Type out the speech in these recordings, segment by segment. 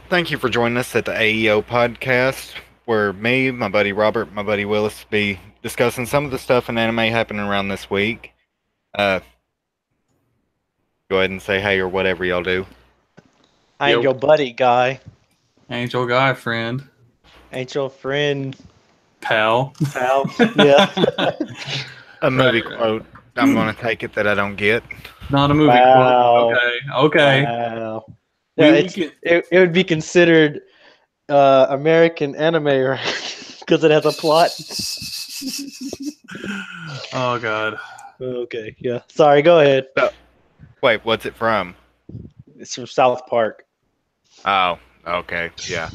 Thank you for joining us at the AEO Podcast, where me, my buddy Robert, my buddy Willis be discussing some of the stuff in anime happening around this week. Go ahead and say hey or whatever y'all do. I ain't your buddy, guy. Ain't your guy, friend. Ain't your friend, pal. Yeah. A movie quote. I'm going to take it that I don't get. Not a movie quote. Okay. Wow. Yeah, it would be considered American anime, right? Because it has a plot. Oh, God. Okay, yeah. Sorry, go ahead. Wait, what's it from? It's from South Park. Oh, okay, yeah.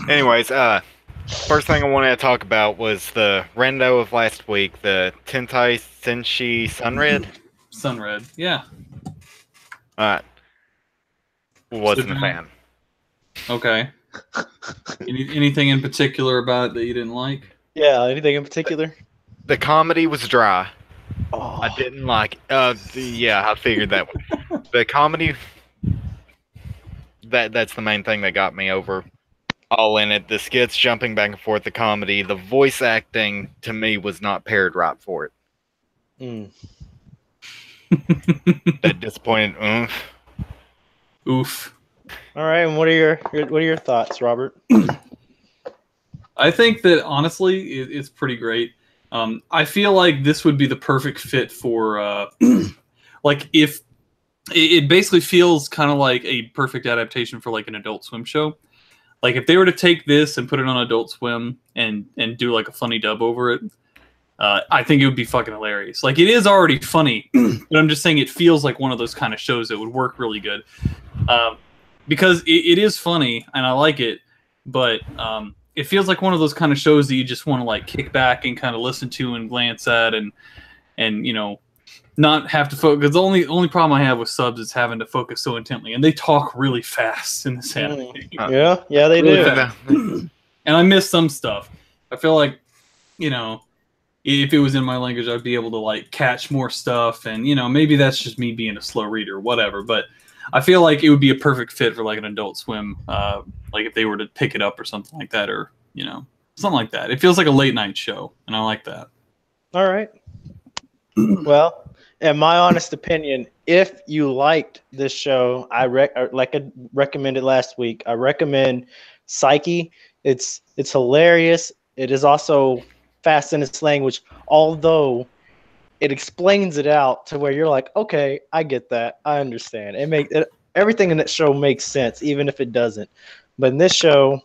Anyways, first thing I wanted to talk about was the rendo of last week, the Tentai Senshi Sunred. Sunred, yeah. Wasn't a fan. Okay. Anything in particular about it that you didn't like? Yeah, anything in particular? The comedy was dry. Oh. I didn't like yeah, I figured that one. The comedy, that's the main thing that got me over all in it. The skits jumping back and forth, the comedy, the voice acting to me was not paired right for it. That disappointed oof. All right, and what are your thoughts, Robert? I think that honestly, it's pretty great. I feel like this would be the perfect fit for, like, if it basically feels kind of like a perfect adaptation for like an Adult Swim show. Like if they were to take this and put it on Adult Swim and do like a funny dub over it, I think it would be fucking hilarious. Like it is already funny, but I'm just saying it feels like one of those kind of shows that would work really good. Because it is funny and I like it, but it feels like one of those kind of shows that you just want to like kick back and kind of listen to and glance at and you know, not have to focus. The only problem I have with subs is having to focus so intently, and they talk really fast in this anime. Yeah, they really do. And I miss some stuff. I feel like, you know, if it was in my language, I'd be able to like catch more stuff, and you know, maybe that's just me being a slow reader, or whatever. But I feel like it would be a perfect fit for like an Adult Swim, like if they were to pick it up or something like that, or you know, something like that. It feels like a late night show, and I like that. All right. Well, in my honest opinion, if you liked this show, like I recommended last week, I recommend Psyche. It's hilarious. It is also fast in its language, although it explains it out to where you're like, okay, I get that. I understand. Everything in that show makes sense, even if it doesn't. But in this show,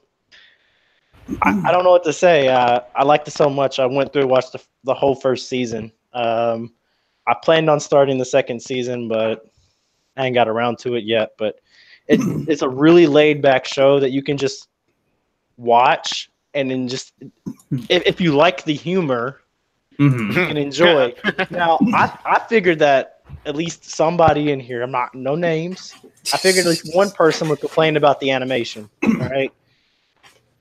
I don't know what to say. I liked it so much. I went through and watched the whole first season. I planned on starting the second season, but I ain't got around to it yet. But it's a really laid back show that you can just watch, and then just if you like the humor, you can enjoy. Now, I figured that at least somebody in here, no names, I figured at least one person would complain about the animation. All right.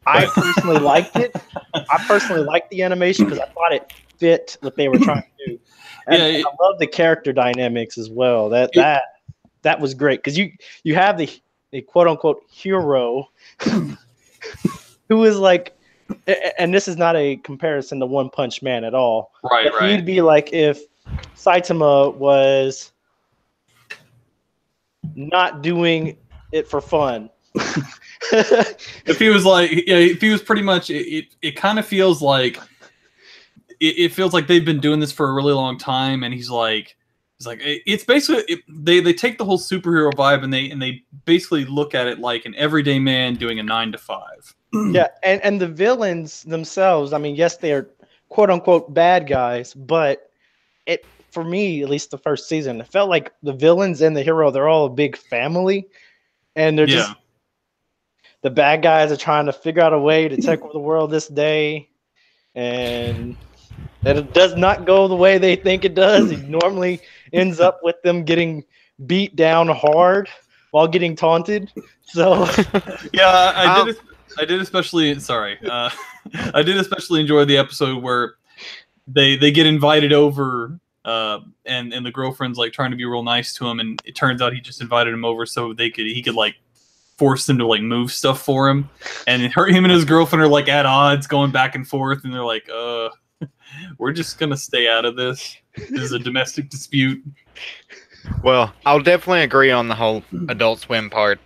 I personally liked it. I personally liked the animation because I thought it fit what they were trying to do. And I love the character dynamics as well. That was great because you have the quote unquote hero who is like, and this is not a comparison to One Punch Man at all. Right. He'd be like if Saitama was not doing it for fun. If he was like, if he was pretty much, it kind of feels like. It feels like they've been doing this for a really long time, and he's like, it's basically they take the whole superhero vibe and they basically look at it like an everyday man doing a 9 to 5. Yeah, and the villains themselves, I mean, yes, they are quote unquote bad guys, but it for me, at least the first season, it felt like the villains and the hero, they're all a big family, and they're just the bad guys are trying to figure out a way to take over the world this day, and it does not go the way they think it does. It normally ends up with them getting beat down hard while getting taunted. So, yeah, I did especially. Sorry, I did especially enjoy the episode where they get invited over, and the girlfriend's like trying to be real nice to him, and it turns out he just invited him over so he could like forced him to like move stuff for him, and him and his girlfriend are like at odds, going back and forth, and they're like, we're just gonna stay out of this. This is a domestic dispute. Well, I'll definitely agree on the whole Adult Swim part.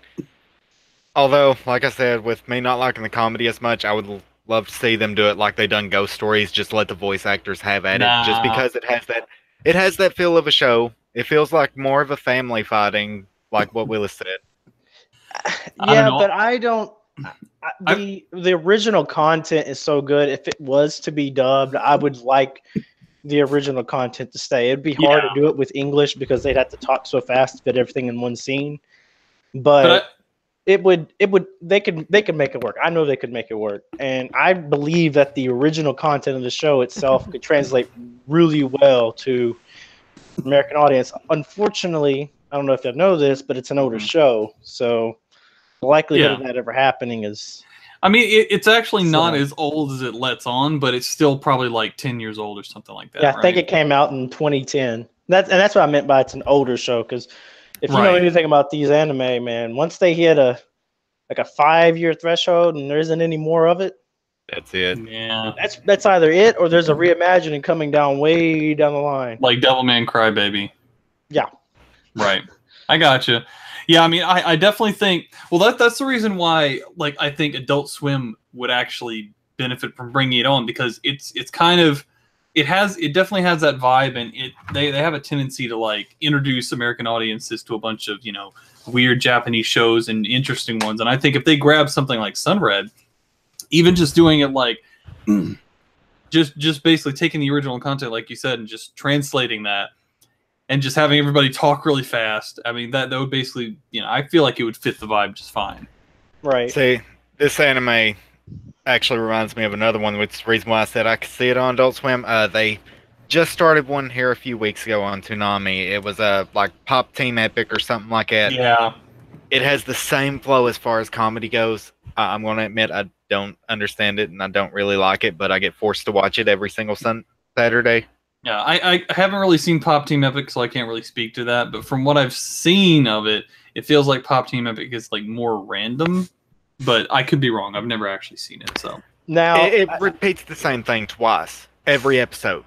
Although, like I said, with me not liking the comedy as much, I would love to see them do it like they done Ghost Stories. Just let the voice actors have at it, just because it has that feel of a show. It feels like more of a family fighting, like what Willis said. Yeah, but I don't. The original content is so good. If it was to be dubbed, I would like the original content to stay. It'd be hard to do it with English because they'd have to talk so fast to fit everything in one scene. But they could make it work. I know they could make it work, and I believe that the original content of the show itself could translate really well to American audience. Unfortunately, I don't know if you know this, but it's an older show, so the likelihood of that ever happening is. I mean, it's actually not as old as it lets on, but it's still probably like 10 years old or something like that. Yeah, I think it came out in 2010. That's what I meant by it's an older show, because if you know anything about these anime, man, once they hit a 5-year threshold and there isn't any more of it, that's it. Yeah, that's either it or there's a reimagining coming down way down the line, like Devilman Crybaby. Yeah, right. I gotcha. Yeah, I mean, I definitely think. Well, that's the reason why, like, I think Adult Swim would actually benefit from bringing it on, because it's kind of it definitely has that vibe, and they have a tendency to like introduce American audiences to a bunch of weird Japanese shows and interesting ones. And I think if they grab something like Sunred, even just doing it like just basically taking the original content, like you said, and just translating that. And just having everybody talk really fast. I mean, that would basically, I feel like it would fit the vibe just fine. Right. See, this anime actually reminds me of another one, which is the reason why I said I could see it on Adult Swim. They just started one here a few weeks ago on Toonami. It was like Pop Team Epic or something like that. Yeah. It has the same flow as far as comedy goes. I'm going to admit I don't understand it and I don't really like it, but I get forced to watch it every single Saturday. Yeah, I haven't really seen Pop Team Epic, so I can't really speak to that. But from what I've seen of it, it feels like Pop Team Epic is like more random. But I could be wrong. I've never actually seen it. So now it repeats the same thing twice every episode.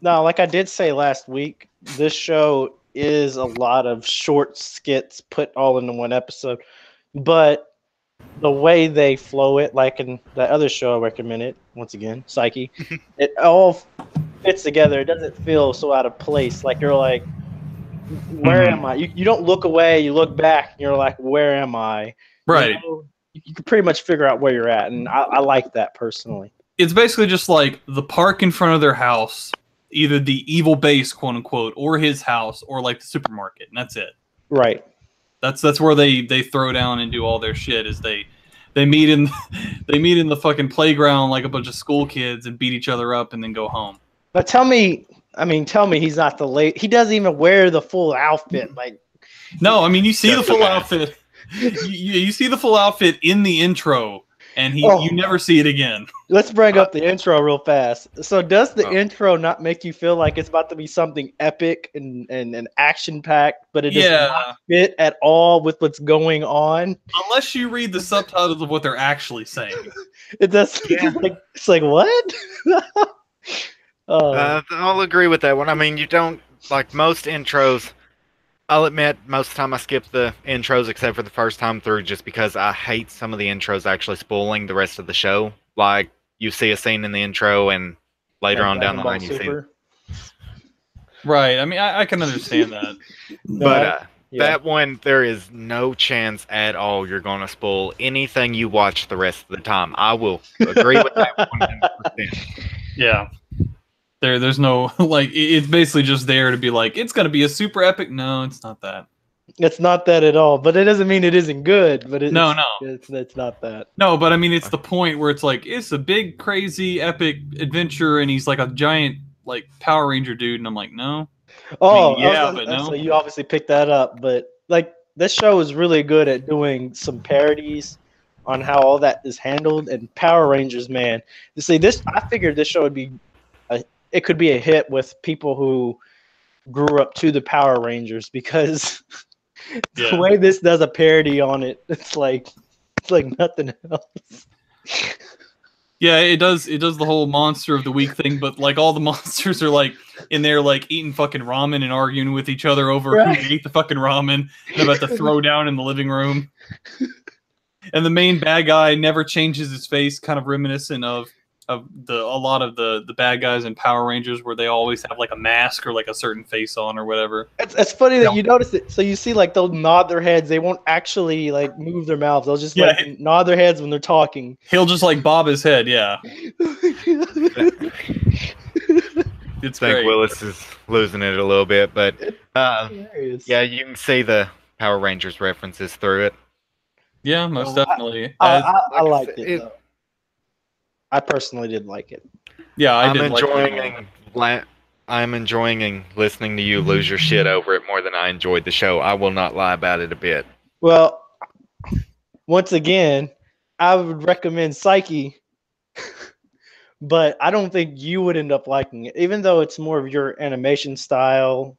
Now, like I did say last week, this show is a lot of short skits put all into one episode. But the way they flow it, like in that other show I recommended, once again, Psyche, it all fits together. It doesn't feel so out of place. Like you're like, where am I? You don't look away, you look back, and you're like, where am I? Right. You can pretty much figure out where you're at, and I like that personally. It's basically just like the park in front of their house, either the evil base, quote unquote, or his house, or like the supermarket, and that's it. Right. That's where they throw down and do all their shit. Is they meet in the fucking playground like a bunch of school kids and beat each other up and then go home. But tell me he's not the late. He doesn't even wear the full outfit. Like, no, I mean you see the full outfit. You see the full outfit in the intro, and you never see it again. Let's bring up the intro real fast. So does the intro not make you feel like it's about to be something epic and action-packed, but it does not fit at all with what's going on? Unless you read the subtitles of what they're actually saying. It does. Yeah. It's like, what? I'll agree with that one. I mean, you don't, like most intros, I'll admit, most of the time I skip the intros except for the first time through just because I hate some of the intros actually spoiling the rest of the show. Like, you see a scene in the intro and later on down the line you see it. Right. I mean, I can understand that. But that one, there is no chance at all you're going to spoil anything you watch the rest of the time. I will agree with that 100%. Yeah. There's no, like, it's basically just there to be like, it's going to be a super epic. No, it's not that. It's not that at all, but it doesn't mean it isn't good. But it's not that. No, but I mean, it's the point where it's like, it's a big, crazy, epic adventure, and he's like a giant, like, Power Ranger dude, and I'm like, no. Oh, I mean, but no. So you obviously picked that up, but, like, this show is really good at doing some parodies on how all that is handled, and Power Rangers, man. You see, I figured this show would be it could be a hit with people who grew up to the Power Rangers, because The way this does a parody on it, it's like nothing else. Yeah, it does the whole monster of the week thing, but like all the monsters are like in there like eating fucking ramen and arguing with each other over who ate the fucking ramen and about to throw down in the living room. And the main bad guy never changes his face, kind of reminiscent of a lot of the bad guys in Power Rangers, where they always have like a mask or like a certain face on or whatever. It's funny that you notice it. So you see, like, they'll nod their heads. They won't actually like move their mouths. They'll just like nod their heads when they're talking. He'll just like bob his head. Yeah. It's I think great. Willis is losing it a little bit, but yeah, you can see the Power Rangers references through it. Yeah, most definitely. I liked it, though. I personally did like it. Yeah, I'm enjoying listening to you lose your shit over it more than I enjoyed the show. I will not lie about it a bit. Well, once again, I would recommend Psyche, but I don't think you would end up liking it, even though it's more of your animation style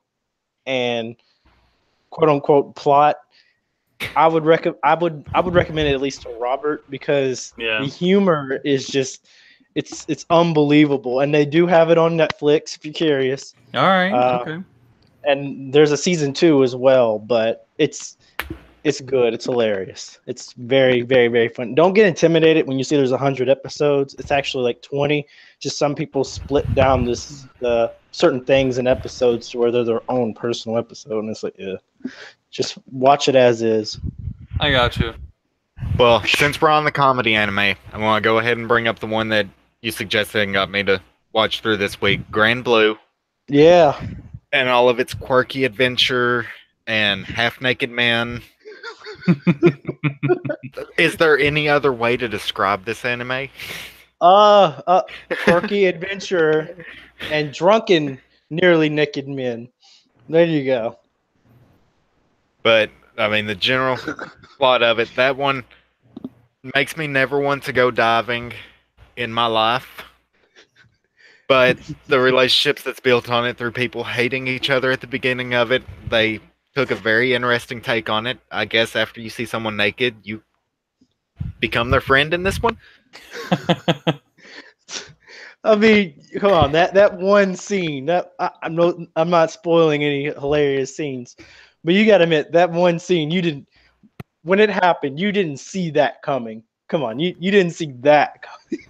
and quote unquote plot. I would recommend it at least to Robert, because the humor is just it's unbelievable, and they do have it on Netflix if you're curious. All right, okay. And there's a season 2 as well, but it's good. It's hilarious. It's very, very, very fun. Don't get intimidated when you see there's 100 episodes. It's actually like 20. Just some people split down certain things in episodes to where they're their own personal episode, and it's like, just watch it as is. I got you. Well, since we're on the comedy anime, I want to go ahead and bring up the one that you suggested and got me to watch through this week, Granblue. Yeah. And all of its quirky adventure and half-naked men. Is there any other way to describe this anime? Quirky adventure and drunken, nearly naked men. There you go. But, I mean, the general plot of it, that one makes me never want to go diving in my life. But the relationships that's built on it through people hating each other at the beginning of it, they took a very interesting take on it. I guess after you see someone naked, you become their friend in this one. I mean, come on, that one scene. I'm not spoiling any hilarious scenes, but you got to admit that one scene when it happened, you didn't see that coming. Come on, you didn't see that coming.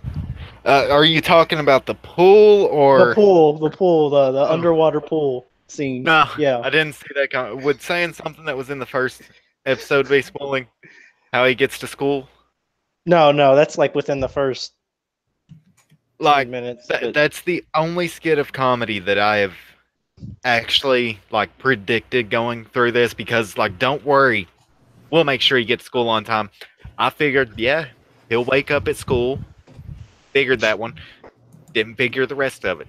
Are you talking about the pool or the underwater pool scene? No, yeah, I didn't see that coming. Would saying something that was in the first episode be spoiling how he gets to school? No, that's like within the first minutes. That's the only skit of comedy that I have actually like predicted going through this, because like, don't worry, we'll make sure he gets to school on time. I figured, yeah, he'll wake up at school. Figured that one. Didn't figure the rest of it.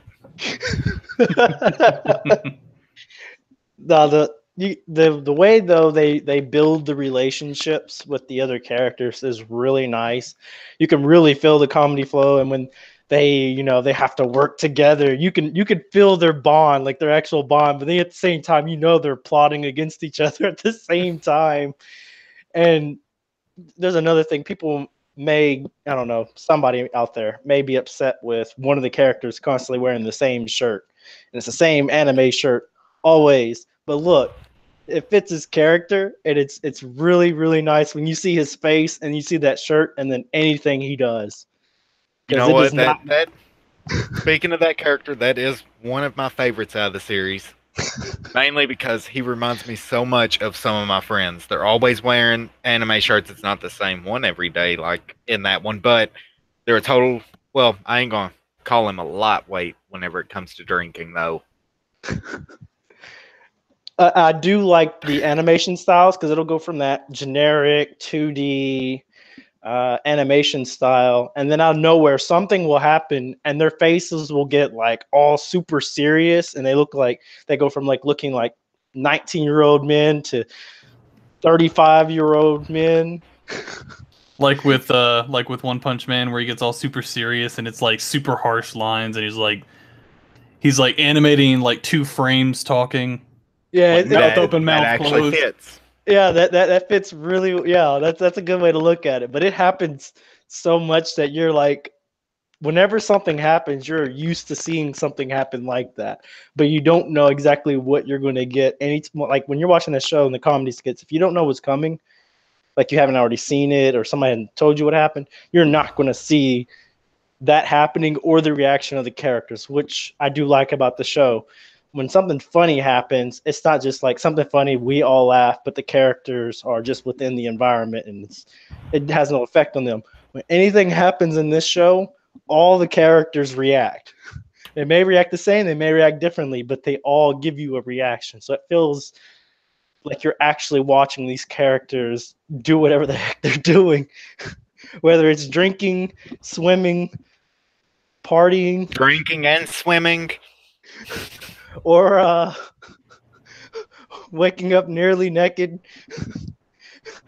The way though they build the relationships with the other characters is really nice. You can really feel the comedy flow, and when they have to work together, you can feel their bond, like their actual bond, but then at the same time they're plotting against each other at the same time. And there's another thing, people somebody out there may be upset with one of the characters constantly wearing the same shirt, and it's the same anime shirt always, but look, it fits his character, and it's really, really nice when you see his face and you see that shirt and then anything he does. You know what? Speaking of that character, that is one of my favorites out of the series. Mainly because he reminds me so much of some of my friends. They're always wearing anime shirts. It's not the same one every day like in that one, but they're a total, well, I ain't gonna call him a lightweight whenever it comes to drinking, though. I do like the animation styles, because it'll go from that generic 2D animation style, and then out of nowhere something will happen and their faces will get like all super serious, and they go from like looking like 19-year-old men to 35-year-old men. like with One Punch Man, where he gets all super serious and it's like super harsh lines, and he's like animating like 2 frames talking. Yeah, like, mouth open, mouth actually closed. fits. Yeah, that fits really. Yeah, that's a good way to look at it. But it happens so much that you're like, whenever something happens, you're used to seeing something happen like that, but you don't know exactly what you're going to get. And it's like when you're watching a show and the comedy skits, if you don't know what's coming, like you haven't already seen it or somebody hadn't told you what happened, you're not going to see that happening or the reaction of the characters, which I do like about the show. When something funny happens, it's not just like something funny, we all laugh, but the characters are just within the environment and it has no effect on them. When anything happens in this show, all the characters react. They may react the same, they may react differently, but they all give you a reaction. So it feels like you're actually watching these characters do whatever the heck they're doing, whether it's drinking, swimming, partying, Drinking and swimming. or waking up nearly naked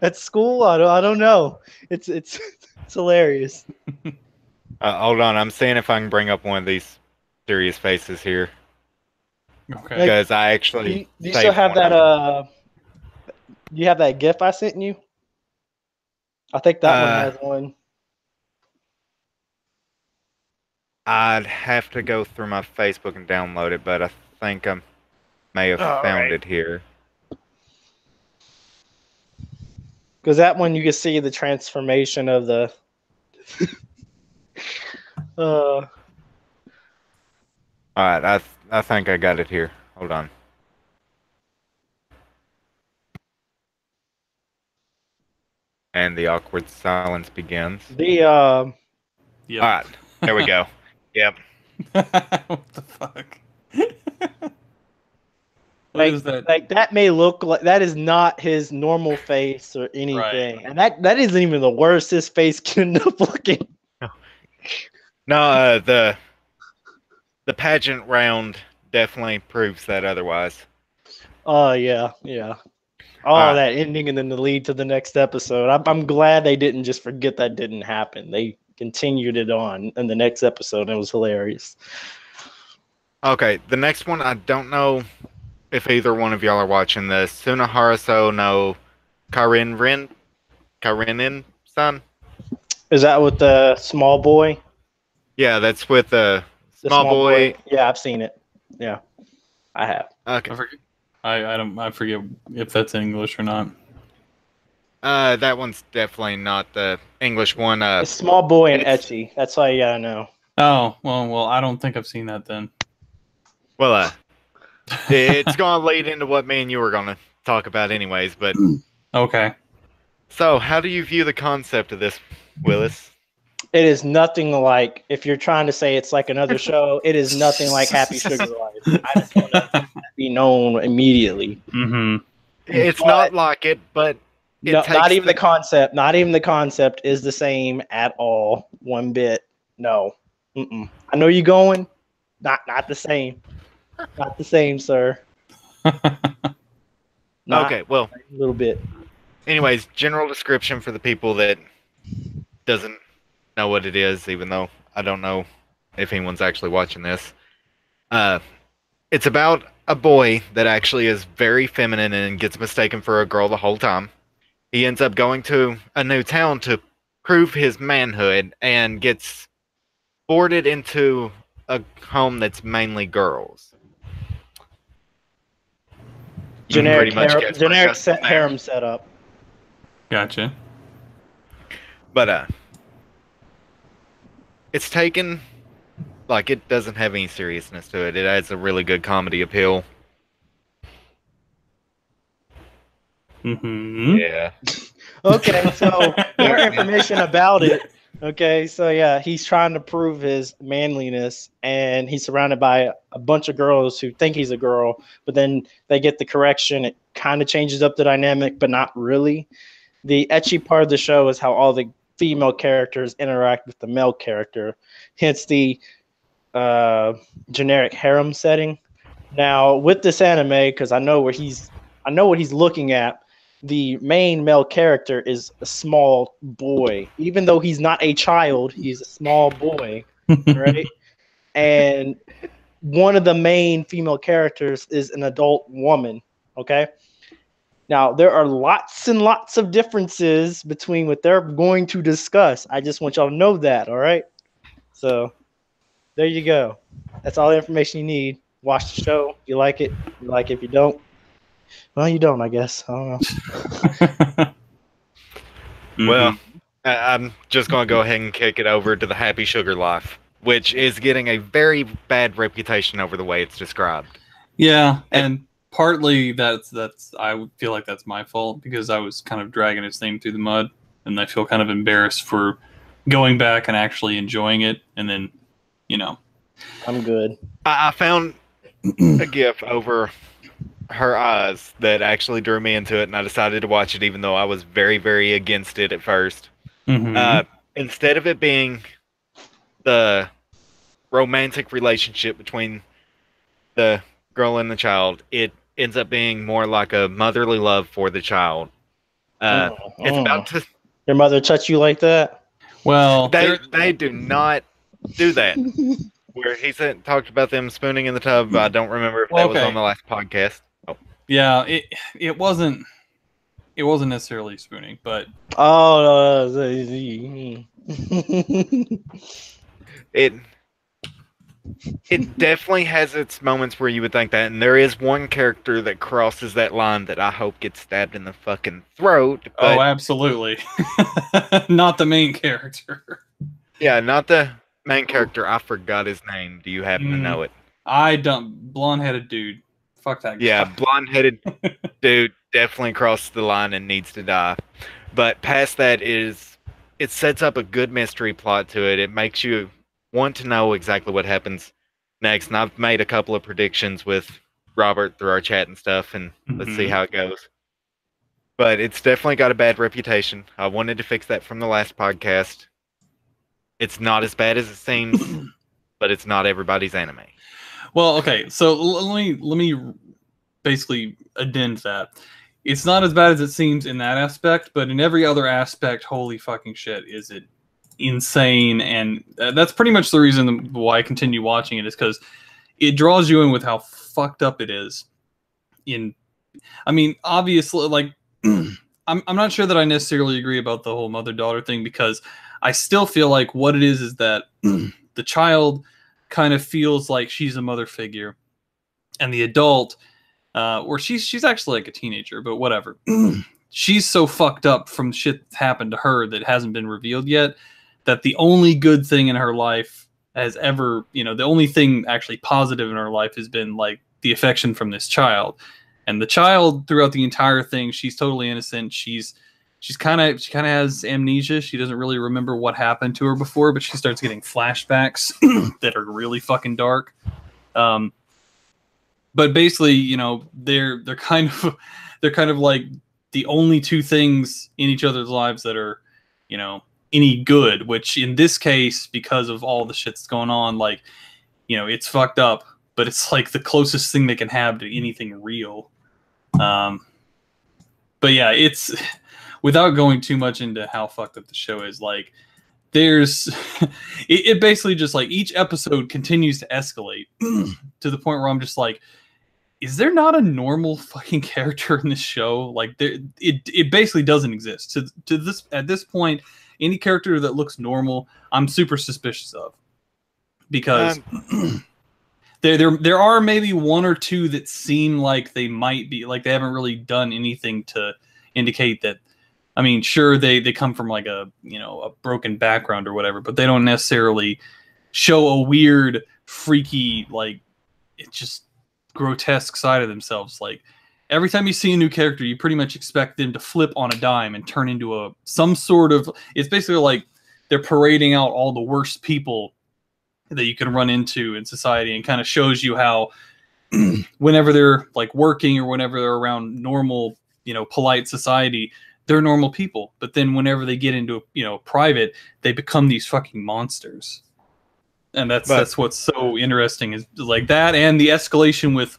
at school. I don't know. It's hilarious. Hold on, I'm seeing if I can bring up one of these serious faces here. Okay. Because I actually Do you still have that? Do you have that GIF I sent you? I think that one has one. I'd have to go through my Facebook and download it, but I think I may have found it here. Because that one you can see the transformation of the. All right, I think I got it here. Hold on. And the awkward silence begins. The Yep. All right, there we go. Yep. What the fuck? What is that? Like that may look like that is not his normal face or anything, Right. and that isn't even the worst his face can end up looking. No, the pageant round definitely proves that otherwise. Oh yeah. Oh, that ending and then the lead to the next episode. I'm glad they didn't just forget that didn't happen. They continued it on in the next episode, and it was hilarious. Okay, the next one, I don't know if either one of y'all are watching this. Sunohara-sou no kanrinin san. Is that with the small boy? Yeah, that's with the The small boy. Yeah, I've seen it. Yeah, I have. Okay. I forget if that's English or not. That one's definitely not the English one. The small boy and ecchi. That's all you gotta know. Oh, well, I don't think I've seen that then. Well, it's gonna lead into what me and you were gonna talk about anyways, but Okay. so how do you view the concept of this, Willis? It is nothing like, if you're trying to say it's like another show, it is nothing like Happy Sugar Life. I just want to be known immediately. Mm-hmm. It's not like it, but not even the concept. Not even the concept is the same at all. One bit. No. Mm-mm. I know you're going. Not the same. Not the same, sir. Okay, well, A little bit. anyways, general description for the people that doesn't know what it is, even though I don't know if anyone's actually watching this. It's about a boy that actually is very feminine and gets mistaken for a girl the whole time. He ends up going to a new town to prove his manhood and gets boarded into a home that's mainly girls. Generic Pretty much harem setup. Gotcha. But it's taken like it doesn't have any seriousness to it. It has a really good comedy appeal. Mm-hmm. Yeah. Okay, so more information about it. Okay, so yeah, he's trying to prove his manliness, and he's surrounded by a bunch of girls who think he's a girl, but then they get the correction. It kind of changes up the dynamic, but not really. The ecchi part of the show is how all the female characters interact with the male character, hence the generic harem setting. Now, with this anime, because I know what he's looking at. The main male character is a small boy. Even though he's not a child, he's a small boy, right? And one of the main female characters is an adult woman, okay? Now, there are lots and lots of differences between what they're going to discuss. I just want y'all to know that, all right? So, there you go. That's all the information you need. Watch the show. If you like it, you like it. If you don't, well, you don't, I guess. I don't know. Well, I'm just going to go ahead and kick it over to the Happy Sugar Life, which is getting a very bad reputation over the way it's described. Yeah, and partly that's I feel like that's my fault because I was kind of dragging its name through the mud, and I feel kind of embarrassed for going back and actually enjoying it, and then, you know. I'm good. I found a GIF over her eyes that actually drew me into it, and I decided to watch it even though I was very, very against it at first. Instead of it being the romantic relationship between the girl and the child, it ends up being more like a motherly love for the child. It's about to... Your mother touch you like that? Well, they do not do that. Where he talked about them spooning in the tub. I don't remember if that was on the last podcast. Oh. Yeah, it wasn't necessarily spooning, but it definitely has its moments where you would think that, and there is one character that crosses that line that I hope gets stabbed in the fucking throat. But, oh, absolutely. Not the main character. Yeah, not the main character. I forgot his name. Do you happen to know it? I don't. Blonde-headed dude. Fuck that guy. Yeah, blonde-headed dude definitely crossed the line and needs to die. But past that it sets up a good mystery plot to it. It makes you want to know exactly what happens next. And I've made a couple of predictions with Robert through our chat and stuff, and let's see how it goes. But it's definitely got a bad reputation. I wanted to fix that from the last podcast. It's not as bad as it seems, but it's not everybody's anime. Well, okay, so let me basically addend that. It's not as bad as it seems in that aspect, but in every other aspect, holy fucking shit, is it insane. And that's pretty much the reason why I continue watching it, is because it draws you in with how fucked up it is. I mean, obviously, like, I'm not sure that I necessarily agree about the whole mother-daughter thing, because I still feel like what it is that the child kind of feels like she's a mother figure, and the adult, or she's actually like a teenager, but whatever. She's so fucked up from shit that's happened to her that hasn't been revealed yet, that the only good thing in her life has ever, the only thing actually positive in her life has been like the affection from this child. And the child, throughout the entire thing, she's totally innocent. She kind of has amnesia. She doesn't really remember what happened to her before, but she starts getting flashbacks that are really fucking dark. But basically, they're kind of like the only two things in each other's lives that are, any good. Which in this case, because of all the shit that's going on, like, it's fucked up, but it's like the closest thing they can have to anything real. But yeah, it's, without going too much into how fucked up the show is, like, there's it basically just like each episode continues to escalate to the point where I'm just like, is there not a normal fucking character in this show? Like, it basically doesn't exist. At this point, any character that looks normal, I'm super suspicious of, because there are maybe one or two that seem like they might be, like, they haven't really done anything to indicate that. I mean, sure, they come from like a broken background or whatever, but they don't necessarily show a weird, freaky, like, it's just grotesque side of themselves. Like, every time you see a new character, you pretty much expect them to flip on a dime and turn into some sort of, it's basically like they're parading out all the worst people that you can run into in society, and kind of shows you how whenever they're like working or whenever they're around normal, polite society, they're normal people. But then whenever they get into, private, they become these fucking monsters. And that's what's so interesting, is like that, and the escalation with,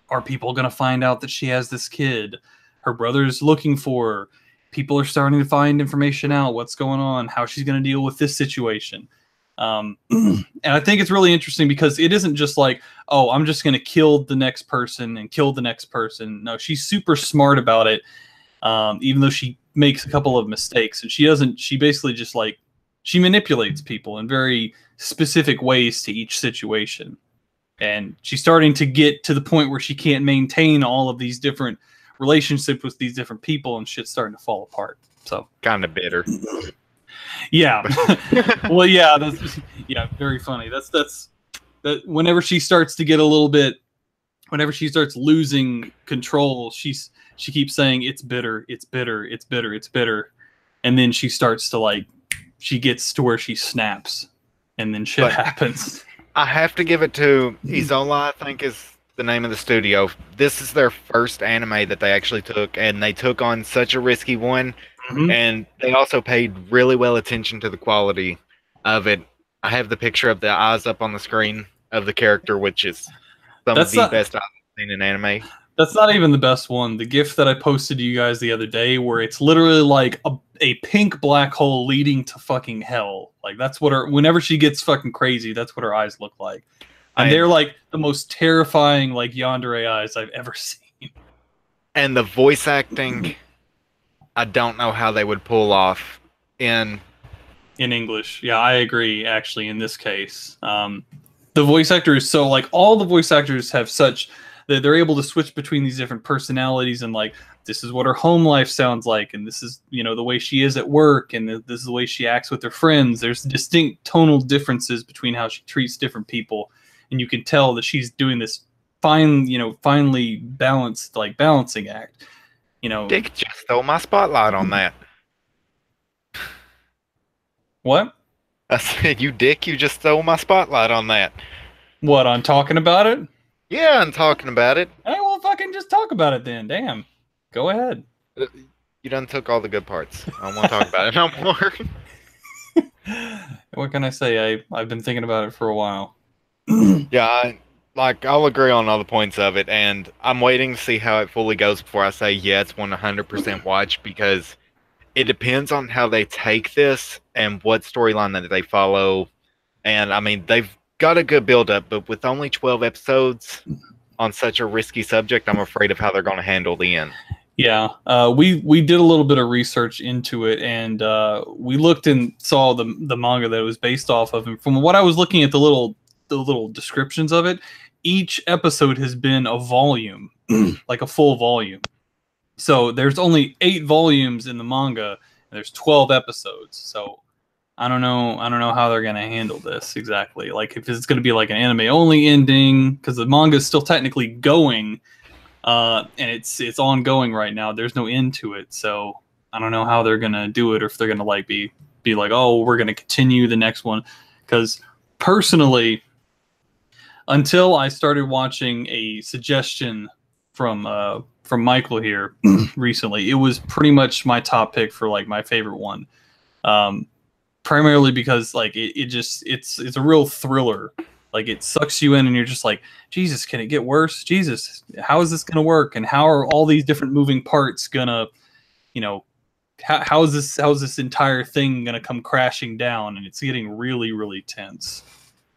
are people going to find out that she has this kid? Her brother's looking for her. People are starting to find information out. What's going on? How she's going to deal with this situation? And I think it's really interesting because it isn't just like, oh, I'm just going to kill the next person and kill the next person. No, she's super smart about it, even though she makes a couple of mistakes. And she basically just like, she manipulates people in very specific ways to each situation. And she's starting to get to the point where she can't maintain all of these different relationships with these different people, and shit's starting to fall apart. So kind of bitter. Yeah. Well, yeah, very funny. That's whenever she starts to get a little bit, whenever she starts losing control, she keeps saying it's bitter, it's bitter, it's bitter, it's bitter. And then she starts to like, she gets to where she snaps, and then shit happens. I have to give it to Isola, I think is the name of the studio. This is their first anime that they actually took, and they took on such a risky one. Mm-hmm. And they also paid really well attention to the quality of it. I have the picture of the eyes up on the screen of the character, which is some of the best I've seen in anime. That's not even the best one. The GIF that I posted to you guys the other day, where it's literally like a pink black hole leading to fucking hell. Like that's what whenever she gets fucking crazy, that's what her eyes look like. And they're like the most terrifying like yandere eyes I've ever seen. And the voice acting, I don't know how they would pull off in English. Yeah, I agree. Actually, in this case, the voice actor is so like all the voice actors have such that they're able to switch between these different personalities, and like this is what her home life sounds like, and this is the way she is at work, and this is the way she acts with her friends. There's distinct tonal differences between how she treats different people, and you can tell that she's doing this finely balanced like balancing act. Dick just stole my spotlight on that. What? I said, you dick, you just stole my spotlight on that. What, on talking about it? Yeah, I'm talking about it. Hey, well, fucking just talk about it then. Damn. Go ahead. You done took all the good parts. I don't want to talk about it no more. What can I say? I've been thinking about it for a while. Yeah, I'll agree on all the points of it, and I'm waiting to see how it fully goes before I say, yeah, it's 100% watch, because it depends on how they take this and what storyline that they follow. And, I mean, they've got a good build-up, but with only 12 episodes on such a risky subject, I'm afraid of how they're going to handle the end. Yeah, we did a little bit of research into it, and we looked and saw the manga that it was based off of, and from what I was looking at the little descriptions of it, each episode has been a volume, like a full volume. So there's only 8 volumes in the manga, and there's 12 episodes. So I don't know how they're gonna handle this exactly. Like if it's gonna be like an anime only ending, because the manga is still technically going, and it's ongoing right now. There's no end to it, so I don't know how they're gonna do it, or if they're gonna like be like, oh, we're gonna continue the next one. Because personally, until I started watching a suggestion from Michael here recently, it was pretty much my top pick for like my favorite one. Primarily because like it's a real thriller. Like it sucks you in, and you're just like, Jesus, can it get worse? Jesus, how is this gonna work? And how are all these different moving parts gonna, how is this entire thing gonna come crashing down? And it's getting really, really tense.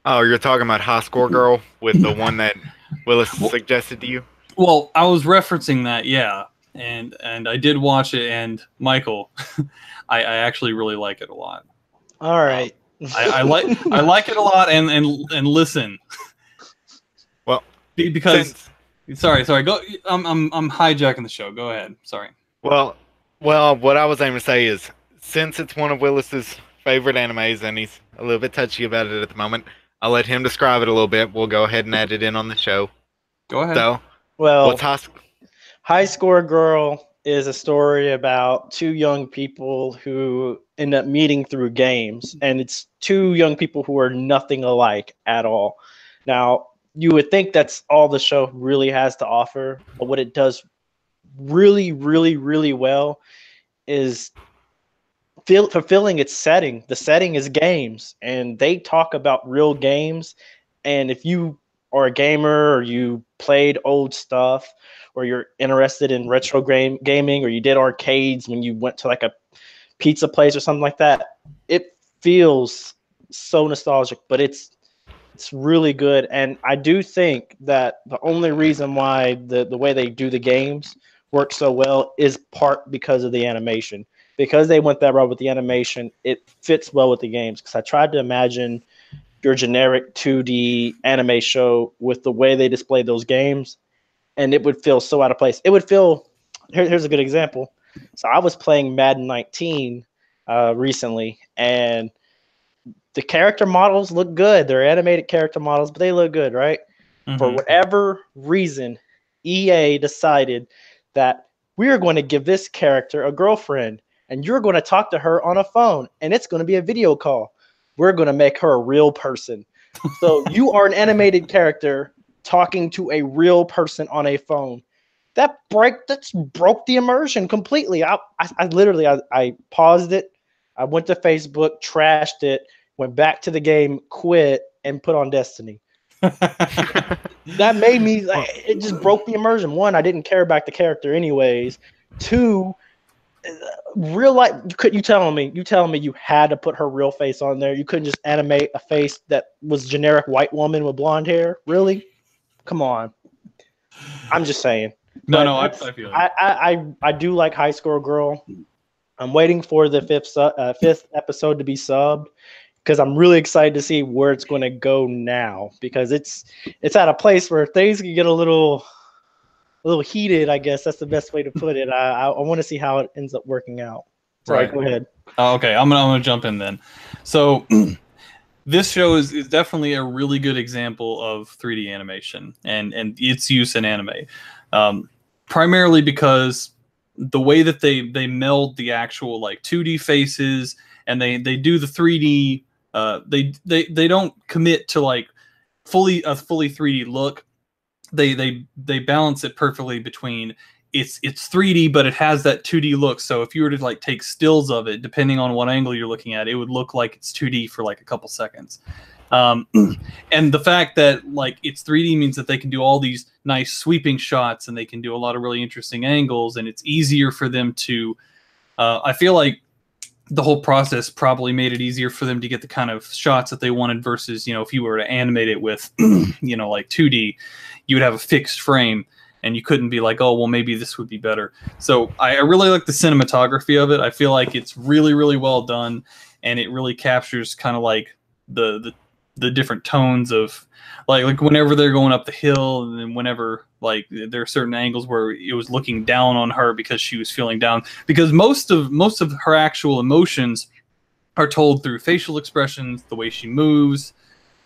Oh, you're talking about High Score Girl with the one that Willis suggested to you? Well, I was referencing that, yeah. And I did watch it, and Michael, I actually really like it a lot. All right. I like it a lot, and listen. Well, because sorry, go. I'm hijacking the show. Go ahead. Sorry. Well, what I was aiming to say is, since it's one of Willis's favorite animes, and he's a little bit touchy about it at the moment, I'll let him describe it a little bit. We'll go ahead and add it in on the show. Go ahead. So, well, what's High Score Girl is a story about 2 young people who end up meeting through games, and it's 2 young people who are nothing alike at all. Now, you would think that's all the show really has to offer, but what it does really, really, really well is fulfilling its setting. The setting is games, and they talk about real games. And if you are a gamer, or you played old stuff, or you're interested in retro gaming, or you did arcades when you went to like a pizza place or something like that, it feels so nostalgic, but it's really good. And I do think that the only reason why the way they do the games work so well is part because of the animation. Because they went that route with the animation, it fits well with the games. Because I tried to imagine your generic 2D anime show with the way they display those games, and it would feel so out of place. It would feel, here's a good example. So I was playing Madden 19 recently, and the character models look good. They're animated character models, but they look good, right? Mm-hmm. For whatever reason, EA decided that we're going to give this character a girlfriend, and you're going to talk to her on a phone, and it's going to be a video call. We're going to make her a real person. So you are an animated character talking to a real person on a phone. That broke the immersion completely. I literally paused it. I went to Facebook, trashed it, went back to the game, quit, and put on Destiny. That made me it just broke the immersion. One, I didn't care about the character anyways. Two, real life, you telling me you had to put her real face on there? You couldn't just animate a face that was generic white woman with blonde hair? Really? Come on. I'm just saying. No, I feel it. I do like High Score Girl. I'm waiting for the fifth episode to be subbed, because I'm really excited to see where it's going to go now, because it's at a place where things can get a little heated, I guess that's the best way to put it. I want to see how it ends up working out. Sorry, right. Go ahead. Okay, I'm gonna jump in then. So this show is definitely a really good example of 3D animation and its use in anime. Primarily because the way that they meld the actual like 2D faces, and they do the 3D. They don't commit to like a fully 3D look. They balance it perfectly between it's 3D, but it has that 2D look. So if you were to like take stills of it, depending on what angle you're looking at, it would look like it's 2D for like a couple seconds. And the fact that like it's 3D means that they can do all these nice sweeping shots, and they can do a lot of really interesting angles, and it's easier for them to. I feel like the whole process probably made it easier for them to get the kind of shots that they wanted versus, if you were to animate it with, like 2D, you would have a fixed frame, and you couldn't be like, oh, well, maybe this would be better. So I really like the cinematography of it. I feel like it's really, really well done, and it really captures kind of like the different tones of like whenever they're going up the hill, and then whenever like there are certain angles where it was looking down on her because she was feeling down, because most of her actual emotions are told through facial expressions, the way she moves,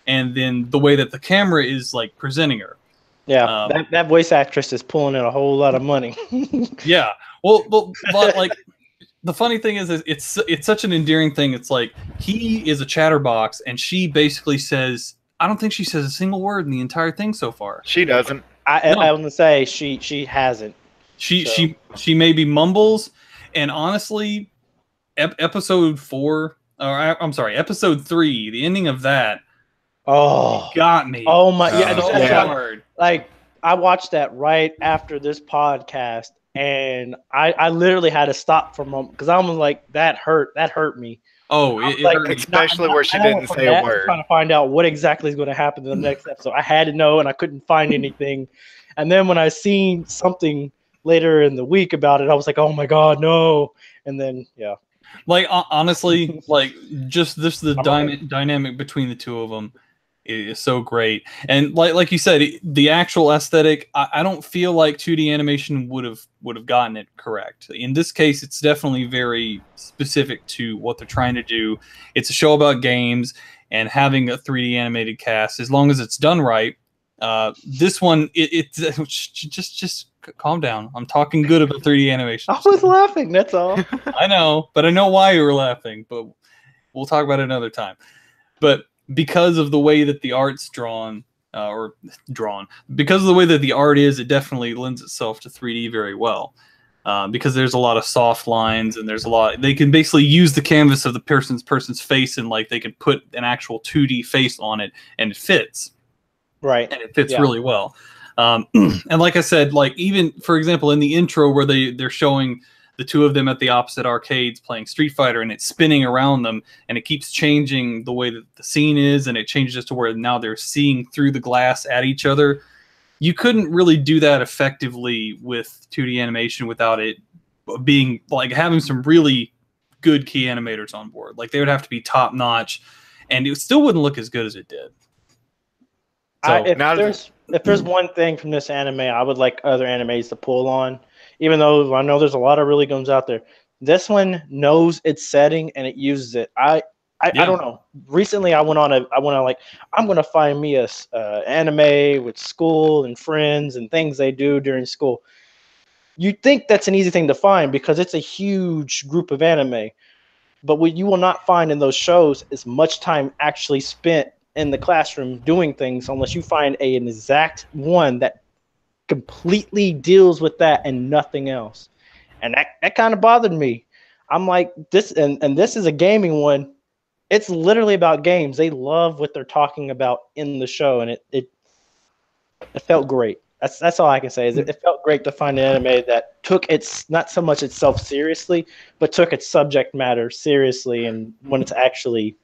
and then the way that the camera is like presenting her. Yeah, that voice actress is pulling in a whole lot of money. Yeah, well, but like the funny thing is it's such an endearing thing. It's like he is a chatterbox, and she basically says, I don't think she says a single word in the entire thing so far. She doesn't. I was gonna say she hasn't. She maybe mumbles, and honestly, episode 3, the ending of that. Oh, got me. Oh my, yeah, so hard. Like I watched that right after this podcast, and I literally had to stop for a moment, because I was like, that hurt me. Oh, it hurt me. Especially where she didn't say a word. Trying to find out what exactly is going to happen in the next episode. I had to know, and I couldn't find anything. And then when I seen something later in the week about it, I was like, oh my god, no. And then yeah, like honestly, like just the dynamic between the two of them is so great. And like you said, the actual aesthetic, I don't feel like 2D animation would have gotten it correct. In this case, it's definitely very specific to what they're trying to do. It's a show about games, and having a 3D animated cast, as long as it's done right. This one, it's just calm down. I'm talking good about 3D animation. I was laughing, that's all. I know, but I know why you were laughing, but we'll talk about it another time. But because of the way that the art's drawn, because of the way that the art is, it definitely lends itself to 3D very well. Because there's a lot of soft lines, and there's a lot. They can basically use the canvas of the person's face, and like they can put an actual 2D face on it, and it fits. Right. And it fits really well. And like I said, like even for example in the intro where they're showing the two of them at the opposite arcades playing Street Fighter, and it's spinning around them, and it keeps changing the way that the scene is, and it changes to where now they're seeing through the glass at each other. You couldn't really do that effectively with 2D animation without it being like having some really good key animators on board. Like they would have to be top notch, and it still wouldn't look as good as it did. So, if there's one thing from this anime I would like other animes to pull on, even though I know there's a lot of really good ones out there, this one knows its setting and it uses it. I don't know. Recently, I'm gonna find me a anime with school and friends and things they do during school. You think that's an easy thing to find because it's a huge group of anime, but what you will not find in those shows is much time actually spent in the classroom doing things unless you find an exact one that completely deals with that and nothing else. And that kind of bothered me. I'm like, this, and this is a gaming one. It's literally about games. They love what they're talking about in the show, and it felt great. That's all I can say. Is it felt great to find an anime that took its not so much itself seriously, but took its subject matter seriously, and when it's actually.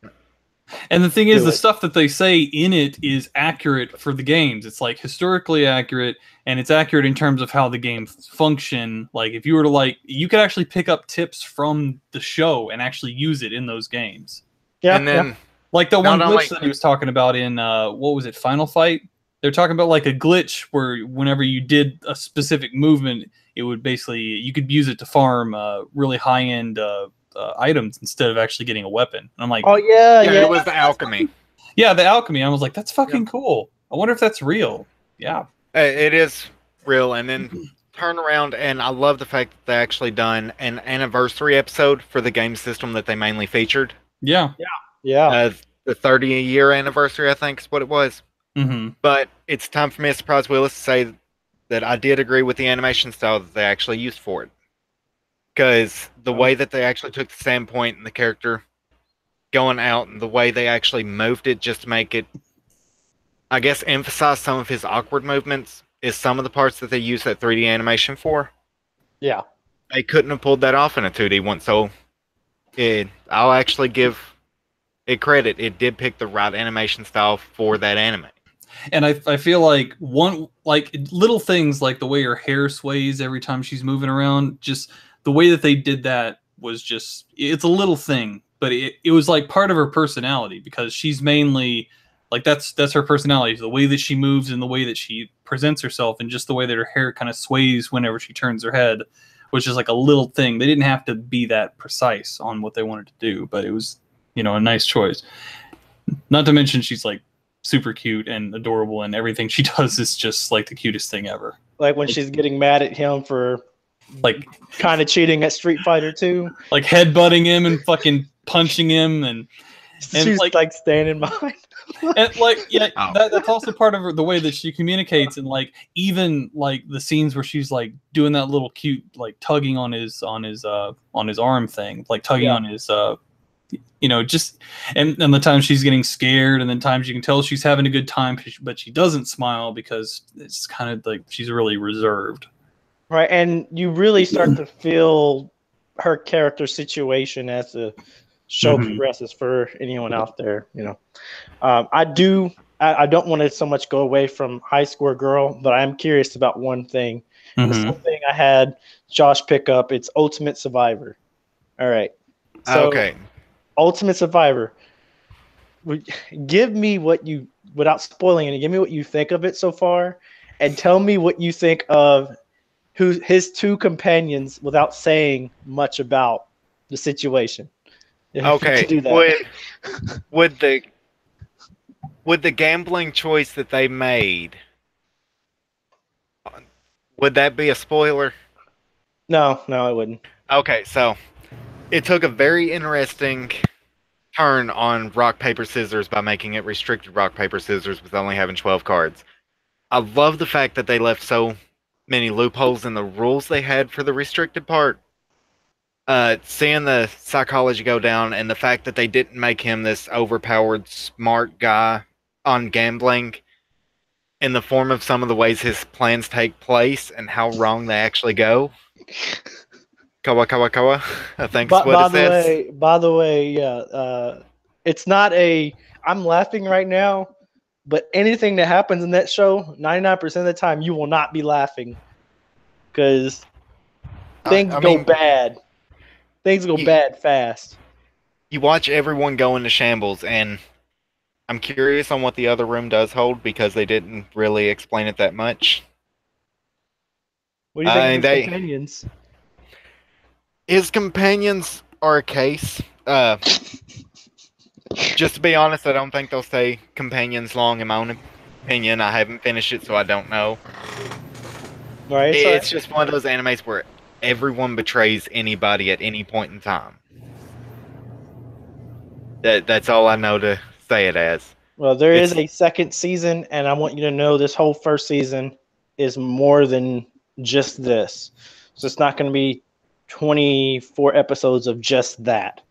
And the thing is, the stuff that they say in it is accurate for the games. It's like historically accurate, and it's accurate in terms of how the games function. Like if you were to you could actually pick up tips from the show and actually use it in those games. Yeah, and then like the one glitch that he was talking about in what was it, Final Fight? They're talking about like a glitch where whenever you did a specific movement, it would basically you could use it to farm really high end items instead of actually getting a weapon. And I'm like, oh yeah, it was the alchemy. Yeah, the alchemy. I was like, that's fucking cool. I wonder if that's real. Yeah, it is real. And then turn around, and I love the fact that they actually done an anniversary episode for the game system that they mainly featured. Yeah. The 30-year anniversary, I think, is what it was. Mm-hmm. But it's time for me to surprise Willis to say that I did agree with the animation style that they actually used for it. Because the way that they actually took the standpoint and the character going out and the way they actually moved it just to make it, I guess, emphasize some of his awkward movements is some of the parts that they use that 3D animation for. Yeah. They couldn't have pulled that off in a 2D one, so I'll actually give it credit. It did pick the right animation style for that anime. And I feel like little things like the way her hair sways every time she's moving around, just the way that they did that was just, it's a little thing, but it was like part of her personality because she's mainly like, that's her personality, the way that she moves and the way that she presents herself and just the way that her hair kind of sways whenever she turns her head, which is like a little thing. They didn't have to be that precise on what they wanted to do, but it was, a nice choice. Not to mention she's like super cute and adorable, and everything she does is just like the cutest thing ever. Like when she's getting mad at him for like kind of cheating at Street Fighter 2, like headbutting him and fucking punching him, and she's like standing behind. And that's also part of the way that she communicates, and like even like the scenes where she's like doing that little cute like tugging on his arm thing, like tugging on his just and the times she's getting scared, and then times you can tell she's having a good time, but she doesn't smile because it's kind of like she's really reserved. Right, and you really start to feel her character situation as the show progresses for anyone out there. I don't want to so much go away from High Score Girl, but I'm curious about one thing. Something I had Josh pick up. It's Ultimate Survivor. All right. So, okay. Ultimate Survivor. Give me without spoiling it, give me what you think of it so far, and tell me what you think of his two companions without saying much about the situation. Okay. Do that. Would the gambling choice that they made, would that be a spoiler? No, it wouldn't. Okay, so it took a very interesting turn on rock, paper, scissors by making it restricted rock, paper, scissors with only having 12 cards. I love the fact that they left so many loopholes in the rules they had for the restricted part. Seeing the psychology go down and the fact that they didn't make him this overpowered, smart guy on gambling in the form of some of the ways his plans take place and how wrong they actually go. Kawa Kawa Kawa, I think is But what it says. by the way, yeah, it's not a. I'm laughing right now, but anything that happens in that show, 99% of the time, you will not be laughing because things I go mean, bad. Things go you, bad fast. you watch everyone go into shambles, and I'm curious on what the other room does hold because they didn't really explain it that much. What do you think of And his companions? his companions are a case. Just to be honest, I don't think they'll stay companions long. In my own opinion, I haven't finished it, so I don't know. Right, It's just one of those animes where everyone betrays anybody at any point in time. That's all I know to say it as. Well, there is a second season, and I want you to know this whole first season is more than just this. So it's not going to be 24 episodes of just that.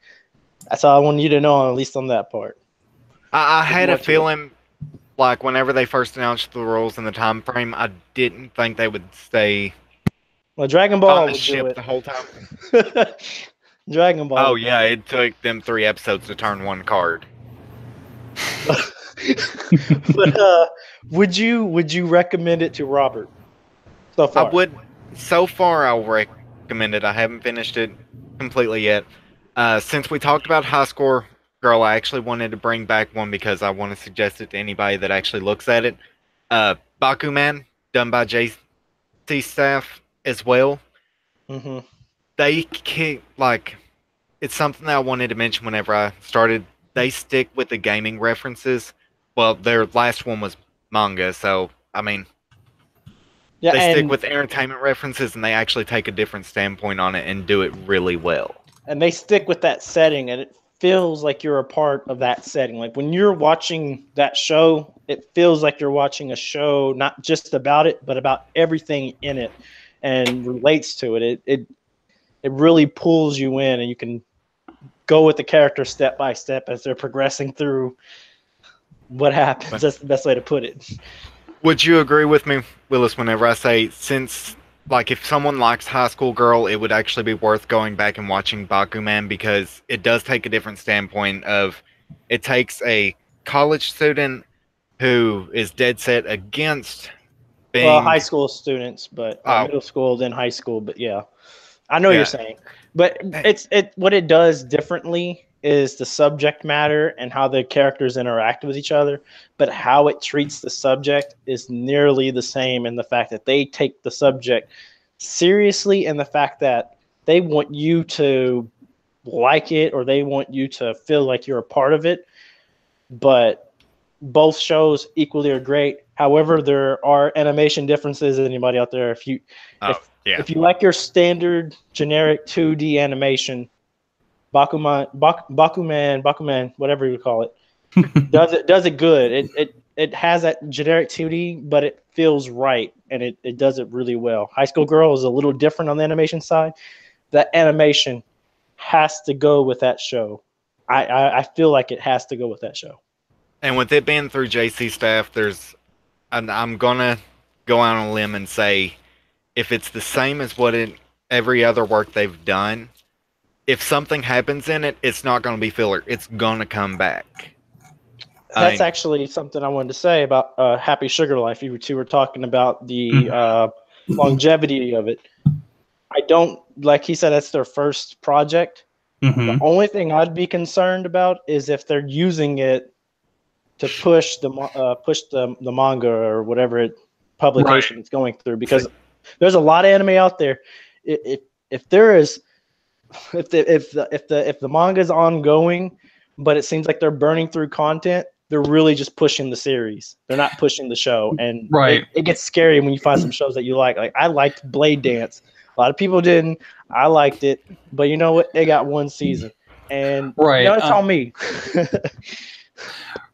That's all I want you to know, at least on that part. I had a feeling, like, whenever they first announced the rules and the time frame, I didn't think they would stay Well, Dragon Ball on the would ship do it. the whole time. Dragon Ball. Oh, yeah, it took them 3 episodes to turn one card. But would you recommend it to Robert? So far, I would. So far, I'll recommend it. I haven't finished it completely yet. Since we talked about High Score Girl, I actually wanted to bring back one because I want to suggest it to anybody that actually looks at it. Bakuman, done by JC staff as well. Mm-hmm. They keep, like, it's something that I wanted to mention whenever I started. They stick with the gaming references. Well, their last one was manga, so I mean, Yeah, they stick with entertainment references, and they actually take a different standpoint on it and do it really well. And they stick with that setting, and it feels like you're a part of that setting. Like when you're watching that show, it feels like you're watching a show not just about it, but about everything in it and relates to it. It really pulls you in, and you can go with the character step by step as they're progressing through what happens. That's the best way to put it. Would you agree with me, Willis, whenever I say, since, like, if someone likes High School Girl, it would actually be worth going back and watching Bakuman because it does take a different standpoint of, it takes a college student who is dead set against being... high school students, but middle school, then high school, but yeah. I know what you're saying. But what it does differently is the subject matter and how the characters interact with each other, but how it treats the subject is nearly the same in the fact that they take the subject seriously and the fact that they want you to like it or they want you to feel like you're a part of it. But both shows equally are great. However, there are animation differences. Anybody out there, if you like your standard generic 2D animation, Bakuman, whatever you call it, does it good. It has that generic 2D, but it feels right and it does it really well. High School Girl is a little different on the animation side. That animation has to go with that show. I feel like it has to go with that show. And with it being through JC staff, I'm gonna go out on a limb and say, if it's the same as every other work they've done, if something happens in it, it's not going to be filler. It's going to come back. That's actually something I wanted to say about Happy Sugar Life. You two were talking about the longevity of it. I don't, like he said, that's their first project. Mm-hmm. The only thing I'd be concerned about is if they're using it to push the manga or whatever publication it's going through, because there's a lot of anime out there. If the manga is ongoing, but it seems like they're burning through content, they're really just pushing the series. They're not pushing the show, and it gets scary when you find some shows that you like. Like I liked Blade Dance. A lot of people didn't. I liked it, but you know what? It got one season, and it's on me.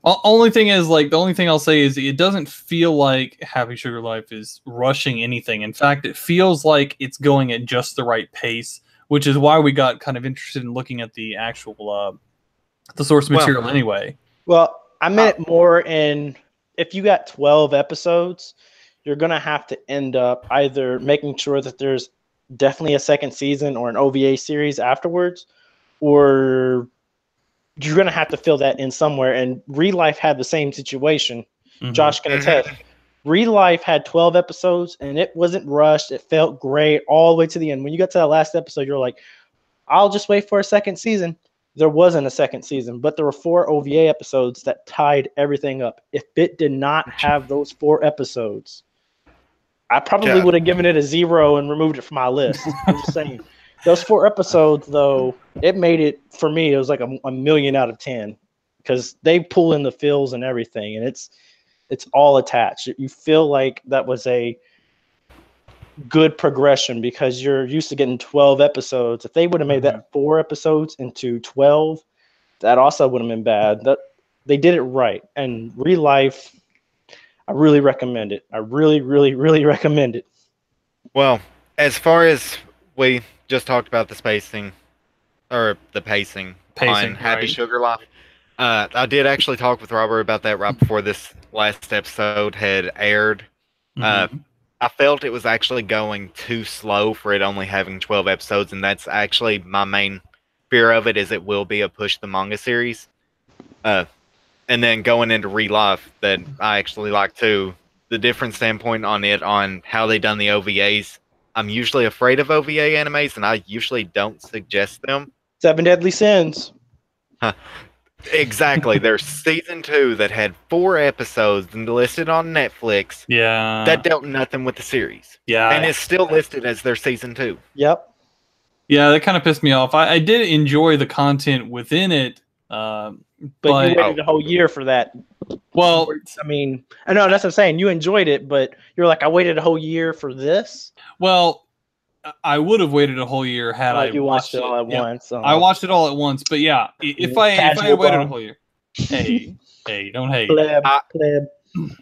Only thing is, the only thing I'll say is it doesn't feel like Happy Sugar Life is rushing anything. In fact, it feels like it's going at just the right pace, which is why we got kind of interested in looking at the actual the source material anyway. Well, I meant more in, if you got 12 episodes, you're going to have to end up either making sure that there's definitely a second season or an OVA series afterwards, or you're going to have to fill that in somewhere. And Real Life had the same situation. Josh can attest. Real Life had 12 episodes, and it wasn't rushed. It felt great all the way to the end. When you got to that last episode, you're like, I'll just wait for a second season. There wasn't a second season, but there were 4 OVA episodes that tied everything up. If it did not have those 4 episodes, I probably would have given it a 0 and removed it from my list. I'm just saying. Those 4 episodes, though, it made it, for me, it was like a million out of 10 because they pull in the fills and everything, and it's all attached. You feel like that was a good progression because you're used to getting 12 episodes. If they would have made that 4 episodes into 12, that also would have been bad. That they did it right. And Real Life, I really recommend it. I really, really, really recommend it. Well, as far as we just talked about the pacing on Happy Sugar Life, I did actually talk with Robert about that right before this last episode had aired. I felt it was actually going too slow for it only having 12 episodes, and that's actually my main fear of it, is it will be a push the manga series. And then going into Real Life, that I actually like too, the different standpoint on it, on how they done the OVAs. I'm usually afraid of OVA animes, and I usually don't suggest them. 7 Deadly Sins. Exactly. There's season 2 that had 4 episodes and listed on Netflix. Yeah. That dealt nothing with the series. Yeah. And it's still listed as their season 2. Yep. Yeah, that kind of pissed me off. I did enjoy the content within it. But you waited a whole year for that. Well, I mean, I know that's what I'm saying. You enjoyed it, but you're like, I waited a whole year for this. Well, I would have waited a whole year had I you watched it all at once. So. I watched it all at once, but yeah, if I had waited a whole year, hey, don't hate.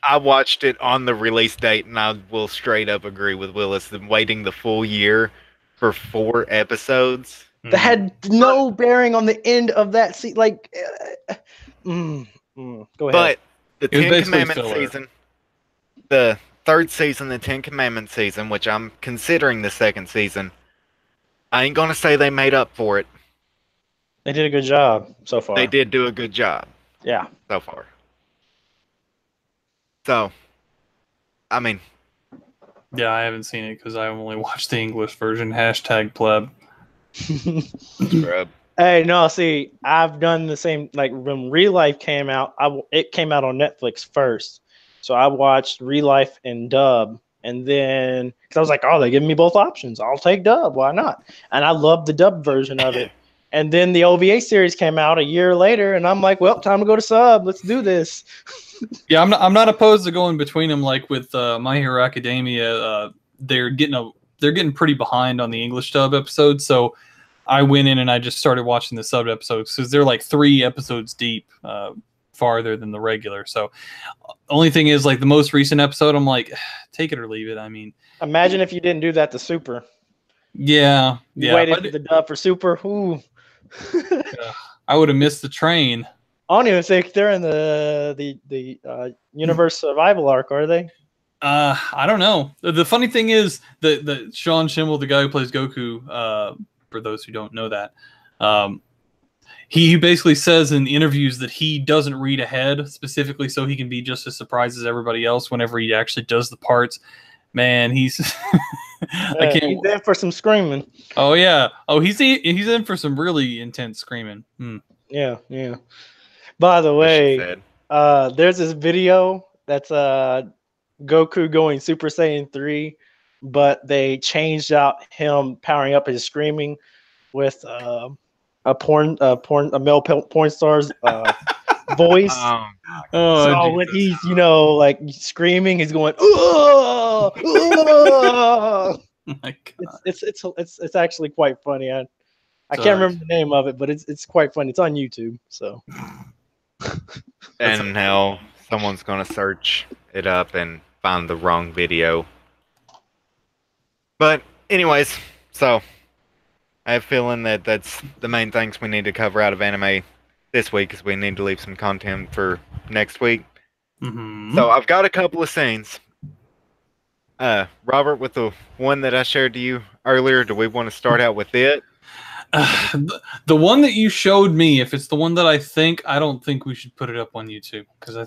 I watched it on the release date, and I will straight up agree with Willis. Waiting the full year for 4 episodes that had no bearing on the end of that scene. Like, go ahead. But the Ten Commandments season, the 3rd season, the Ten Commandments season, which I'm considering the 2nd season, I ain't gonna say they made up for it. They did a good job so far. They did do a good job. Yeah. So far. So, I mean. Yeah, I haven't seen it because I only watched the English version. #pleb. Scrub. Hey, no, see, I've done the same. Like when Real Life came out, it came out on Netflix first. So I watched Real Life in dub, and then because I was like, oh, they give me both options. I'll take dub. Why not? And I loved the dub version of it. And then the OVA series came out a year later, and I'm like, well, time to go to sub. Let's do this. Yeah, I'm not opposed to going between them. Like with My Hero Academia, they're getting pretty behind on the English dub episodes. So I went in and I just started watching the sub episodes because they're like 3 episodes deep. Farther than the regular. So only thing is, like, the most recent episode, I'm like, take it or leave it. I mean, imagine if you didn't do that to Super. Yeah. You waited for the dub for Super. Ooh. I would have missed the train. I don't even think they're in the universe survival arc, are they? I don't know. The funny thing is the Sean Schemmel, the guy who plays Goku, for those who don't know that, he basically says in interviews that he doesn't read ahead specifically so he can be just as surprised as everybody else whenever he actually does the parts. Man, he's he's in for some screaming. Oh yeah. Oh, he's in for some really intense screaming. Yeah. By the way, there's this video that's Goku going Super Saiyan 3, but they changed out him powering up his screaming with a male porn star's voice. So when he's like screaming, he's going, oh my God. It's actually quite funny. I can't remember the name of it, but it's quite funny. It's on YouTube. So and now someone's gonna search it up and find the wrong video. But anyways, so I have a feeling that that's the main things we need to cover out of anime this week, because we need to leave some content for next week. So I've got a couple of scenes. Robert, with the one that I shared to you earlier, do we want to start out with it? The one that you showed me, if it's the one that I don't think we should put it up on YouTube because I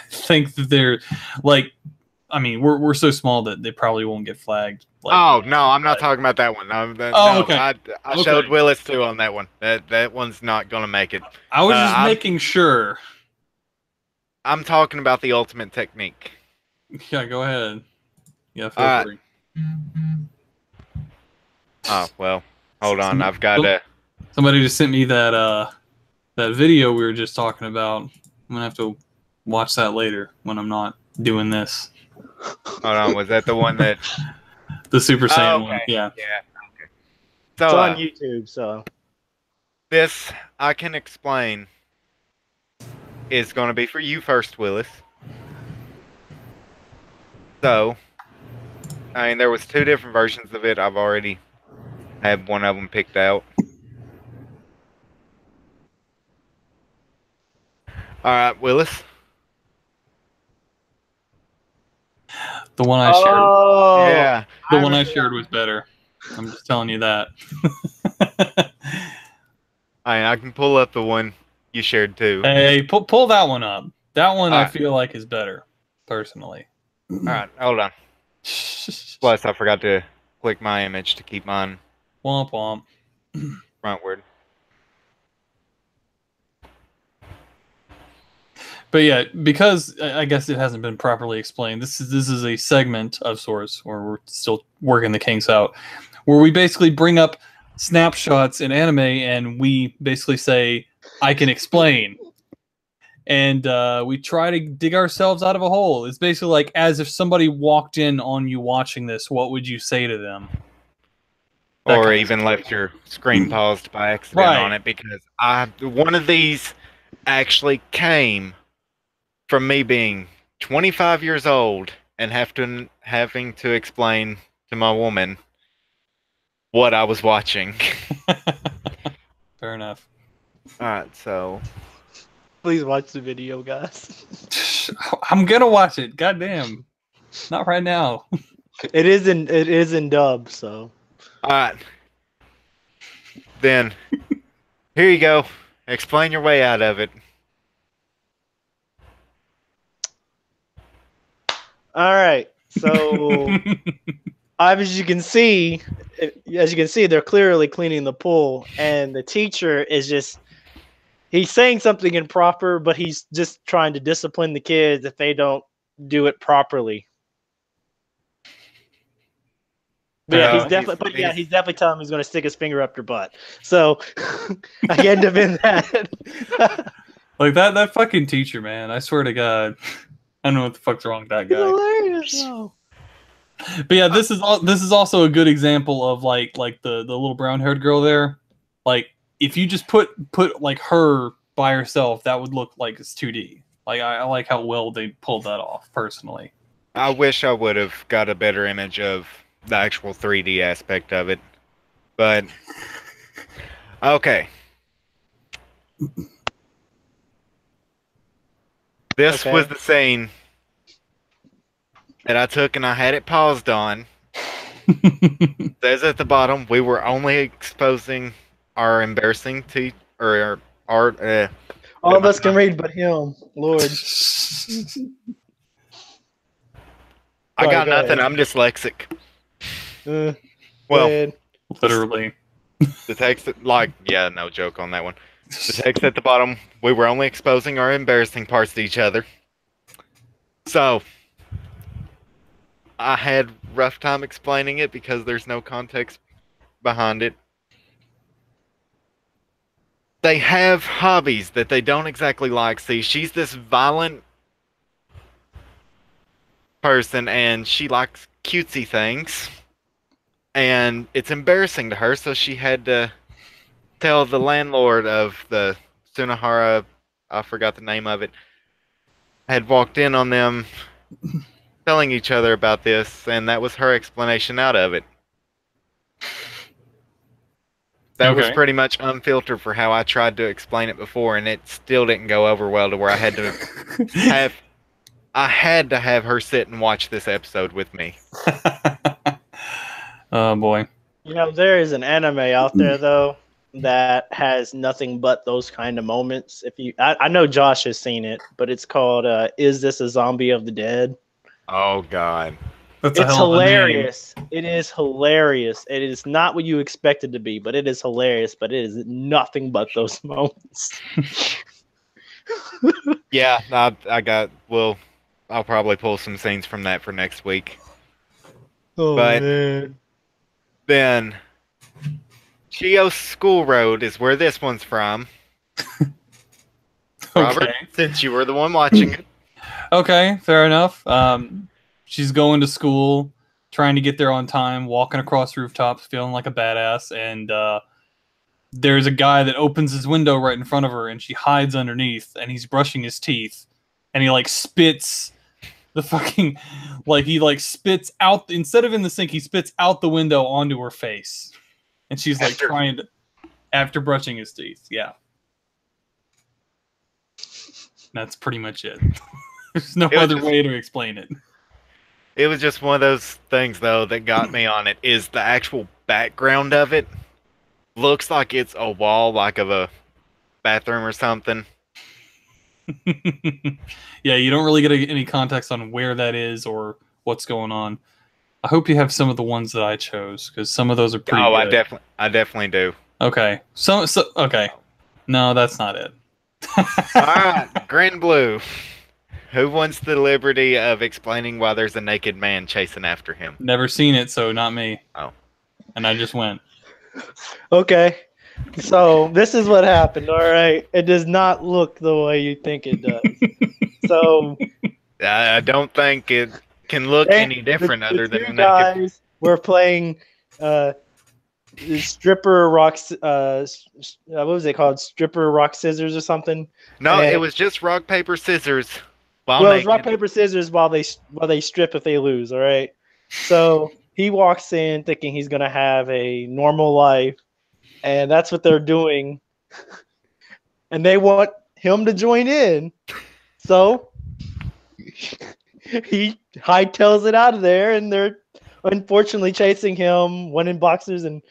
think that they're like, I mean, we're so small that they probably won't get flagged. Like, oh no, I'm not talking about that one. Okay. I showed Willis too on that one. That one's not gonna make it. I was just making sure. I'm talking about the ultimate technique. Yeah, go ahead. Yeah, feel free. Oh well, hold on. I've got to. Somebody just sent me that video we were just talking about. I'm gonna have to watch that later when I'm not doing this. Hold on, was that the one that the Super Saiyan one? Yeah. Yeah. Okay. So It's on YouTube, so this I can explain is going to be for you first, Willis. So, I mean, there was 2 different versions of it. I've already had one of them picked out. All right, Willis. The one I shared. Oh, Yeah. The one I shared was better. I'm just telling you that. I can pull up the one you shared too. Hey, pull that one up. That one I Alright. feel like is better, personally. All right, hold on. Plus, I forgot to click my image to keep mine Womp womp. frontward. But yeah, because I guess it hasn't been properly explained, this is a segment of sorts where we're still working the kinks out, where we basically bring up snapshots in anime and we basically say, I can explain. And we try to dig ourselves out of a hole. It's basically like as if somebody walked in on you watching this, what would you say to them? That Or kind of even situation. left your screen paused by accident Right. on it, because one of these actually came from me being 25 years old and having to explain to my woman what I was watching. Fair enough. Alright, so please watch the video, guys. I'm gonna watch it. Goddamn. Not right now. It is in dub, so alright. Then here you go. Explain your way out of it. all right. So as you can see, they're clearly cleaning the pool, and the teacher is he's saying something improper, but he's just trying to discipline the kids if they don't do it properly. But yeah, he's definitely telling him he's going to stick his finger up your butt. So I end up in that. Like that fucking teacher, man. I swear to God. I don't know what the fuck's wrong with that guy. Hilarious. though. But yeah, this is also a good example of like the little brown haired girl there. Like if you just put like her by herself, that would look like it's 2D. Like I like how well they pulled that off, personally. I wish I would have got a better image of the actual 3D aspect of it. But okay. This Okay. was the scene that I took and I had it paused on. Says at the bottom, we were only exposing our embarrassing our All of us can read, but him, Lord. I got go nothing. ahead. I'm dyslexic. Well, Well, Literally. the text, no joke on that one. The text at the bottom, we were only exposing our embarrassing parts to each other. So, I had rough time explaining it because there's no context behind it. They have hobbies that they don't exactly like. See, she's this violent person and she likes cutesy things. And it's embarrassing to her, so she had to tell the landlord of the Sunohara, I forgot the name of it, had walked in on them telling each other about this, and that was her explanation out of it. That was Okay. pretty much unfiltered for how I tried to explain it before, and it still didn't go over well to where I had to I had to have her sit and watch this episode with me. Oh boy. You know, there is an anime out there though that has nothing but those kind of moments. I know Josh has seen it, but it's called "Is This a Zombie of the Dead?" Oh God. That's a It's hell of a name. hilarious. It is hilarious. It is not what you expect it to be, but it is hilarious. But it is nothing but those moments. Yeah, I'll probably pull some scenes from that for next week. Oh But- man. Then, Chio's School Road is where this one's from. Robert, Okay. since you were the one watching it. Okay, fair enough. She's going to school, trying to get there on time, walking across rooftops, feeling like a badass, and there's a guy that opens his window right in front of her, and she hides underneath, and he's brushing his teeth, and he like spits the fucking he spits out instead of in the sink, he spits out the window onto her face, and she's like trying to after brushing his teeth. Yeah, that's pretty much it. There's no other way to explain it. It was just one of those things, though, that got me on it, is the actual background of it. Looks like it's a wall, like of a bathroom or something. Yeah, you don't really get any context on where that is or what's going on. I hope you have some of the ones that I chose, because some of those are pretty good. I definitely do. Okay. Okay. No, that's not it. Alright, Granblue. Who wants the liberty of explaining why there's a naked man chasing after him? Never seen it, so not me. Oh. And I just went. Okay. So this is what happened. All right. It does not look the way you think it does. So I don't think it can look any different other than two a naked. guys were playing stripper rocks. What was it called? Stripper rock scissors or something? No, And it was just rock paper scissors. Well, it's rock paper scissors while they strip if they lose. All right. So he walks in thinking he's gonna have a normal life, and that's what they're doing. And they want him to join in, so he hightails it out of there, and they're unfortunately chasing him. One in boxers and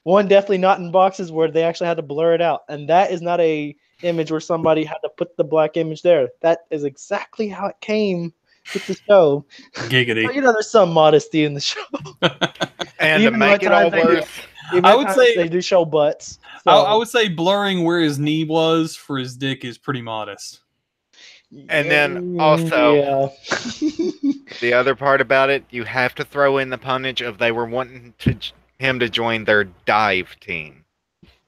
one definitely not in boxes, where they actually had to blur it out, and that is not a image where somebody had to put the black image there. That is exactly how it came with the show. Giggity. So, you know, there's some modesty in the show. And to Even make it all when times worse, I would say they do show butts. So, I would say blurring where his knee was for his dick is pretty modest. and then also yeah. the other part about it, you have to throw in the punnage of they were wanting him to join their dive team.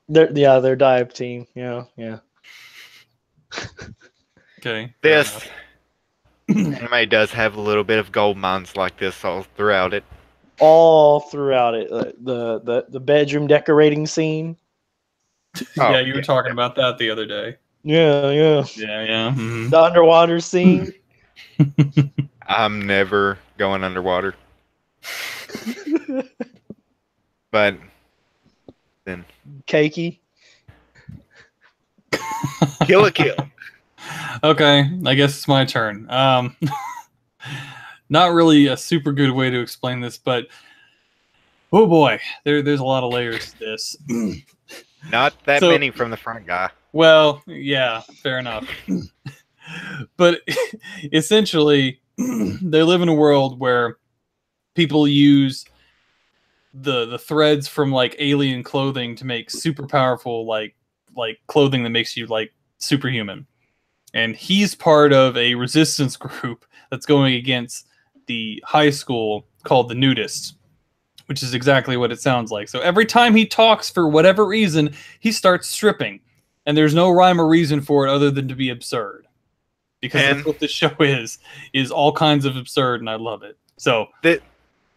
Their dive team. Yeah. Okay. This anime does have a little bit of gold mines like this all throughout it. All throughout it, the bedroom decorating scene. Yeah, you were talking about that the other day. Yeah. Yeah. Mhm. The underwater scene. I'm never going underwater. But then Cakey. Kill a Kill. Okay, I guess it's my turn. Not really a super good way to explain this, but oh boy, there's a lot of layers to this. Not that So- many from the front guy. Well, yeah, fair enough. But essentially, they live in a world where people use the threads from like alien clothing to make super powerful like clothing that makes you like superhuman. And he's part of a resistance group that's going against the high school called the Nudists, which is exactly what it sounds like. So every time he talks, for whatever reason, he starts stripping. And there's no rhyme or reason for it other than to be absurd. Because that's what this show is all kinds of absurd, and I love it. So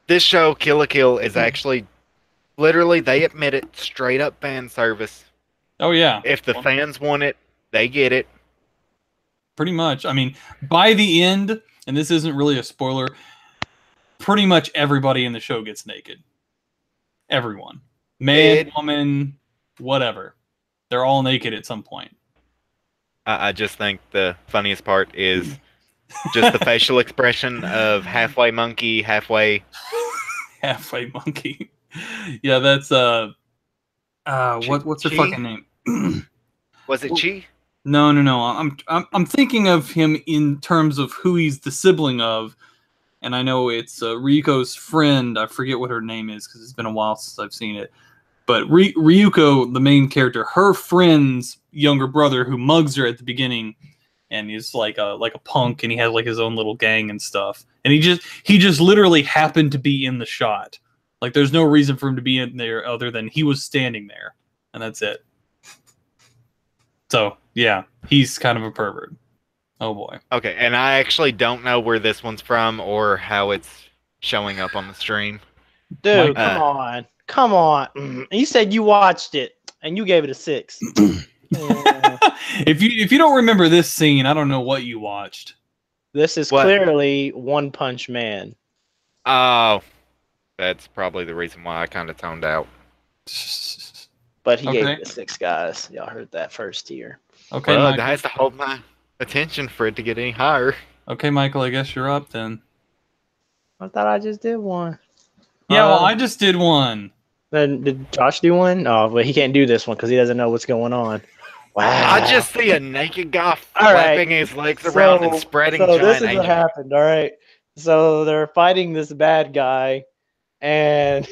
This show, Kill a Kill, is actually literally, they admit it, straight up fan service. oh yeah. If the fans want it, they get it. Pretty much. I mean, by the end, and this isn't really a spoiler, pretty much everybody in the show gets naked. Everyone. Man, woman, whatever. They're all naked at some point. I just think the funniest part is Just the facial expression of halfway monkey, halfway monkey. Yeah, that's what's her Chi? fucking name? Was it Chi? No. I'm thinking of him in terms of who he's the sibling of, and I know it's Ryuko's friend. I forget what her name is because it's been a while since I've seen it. But Ryuko, the main character, her friend's younger brother, who mugs her at the beginning, and he's like a punk, and he has like his own little gang and stuff. And he just literally happened to be in the shot. Like there's no reason for him to be in there other than he was standing there, and that's it. So yeah, he's kind of a pervert. Oh boy. Okay, and I actually don't know where this one's from or how it's showing up on the stream. Dude, come on. You said you watched it and you gave it a 6. Yeah. If you don't remember this scene, I don't know what you watched. This is clearly One Punch Man. Oh, that's probably the reason why I kind of toned out. But he gave it a 6, guys. Y'all heard that first here. Okay, well, I have to hold my attention for it to get any higher. Okay, Michael, I guess you're up then. I thought I just did one. Yeah, well, I just did one. Then did Josh do one? Oh, but he can't do this one because he doesn't know what's going on. Wow. I just see a naked guy flapping his legs around and spreading giant this is angel. what happened, all right? So they're fighting this bad guy, and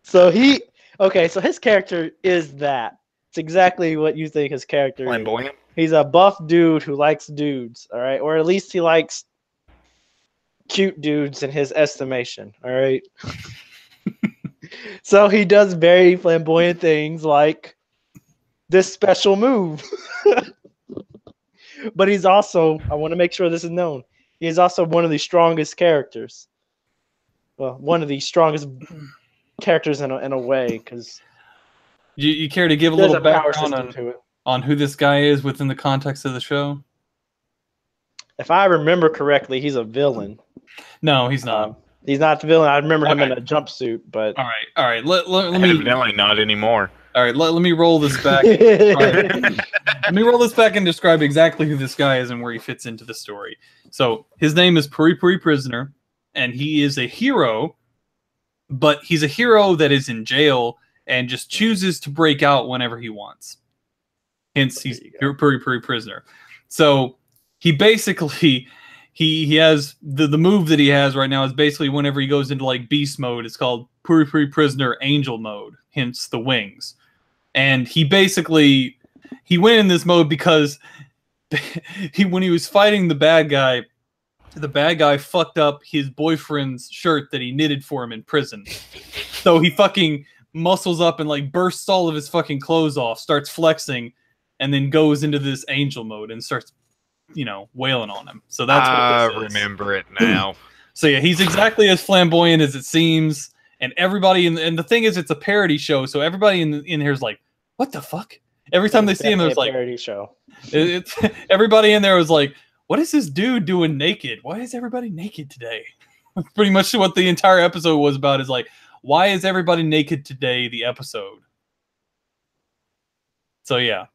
so his character is that. It's exactly what you think his character Flamboyant. is. He's a buff dude who likes dudes, all right? Or at least he likes cute dudes in his estimation, all right? So he does very flamboyant things like this special move. But he's also, I want to make sure this is known, he's also one of the strongest characters. Well, one of the strongest characters in a way, because you care to give a little background on who this guy is within the context of the show? If I remember correctly, he's a villain. No, he's not. He's not the villain. I remember him in a jumpsuit, but all right. Let me evidently not anymore. All right, let me roll this back. Let me roll this back and describe exactly who this guy is and where he fits into the story. So his name is Puri Puri Prisoner, and he is a hero, but he's a hero that is in jail and just chooses to break out whenever he wants. Hence, he's Puri Puri Prisoner. So he basically he has the move that he has right now is basically whenever he goes into like beast mode, it's called Puri Puri Prisoner Angel mode. Hence the wings. And he went in this mode because when he was fighting the bad guy fucked up his boyfriend's shirt that he knitted for him in prison. So he fucking muscles up and like bursts all of his fucking clothes off, starts flexing, and then goes into this angel mode and starts, wailing on him. So that's what this is. Remember it now. So yeah, he's exactly as flamboyant as it seems. And everybody and the thing is, it's a parody show, so everybody in here is like, "What the fuck?" Every time they see him, there's like parody show. It's everybody in there was like, "What is this dude doing naked? Why is everybody naked today?" Pretty much what the entire episode was about is like, why is everybody naked today? The episode. So yeah.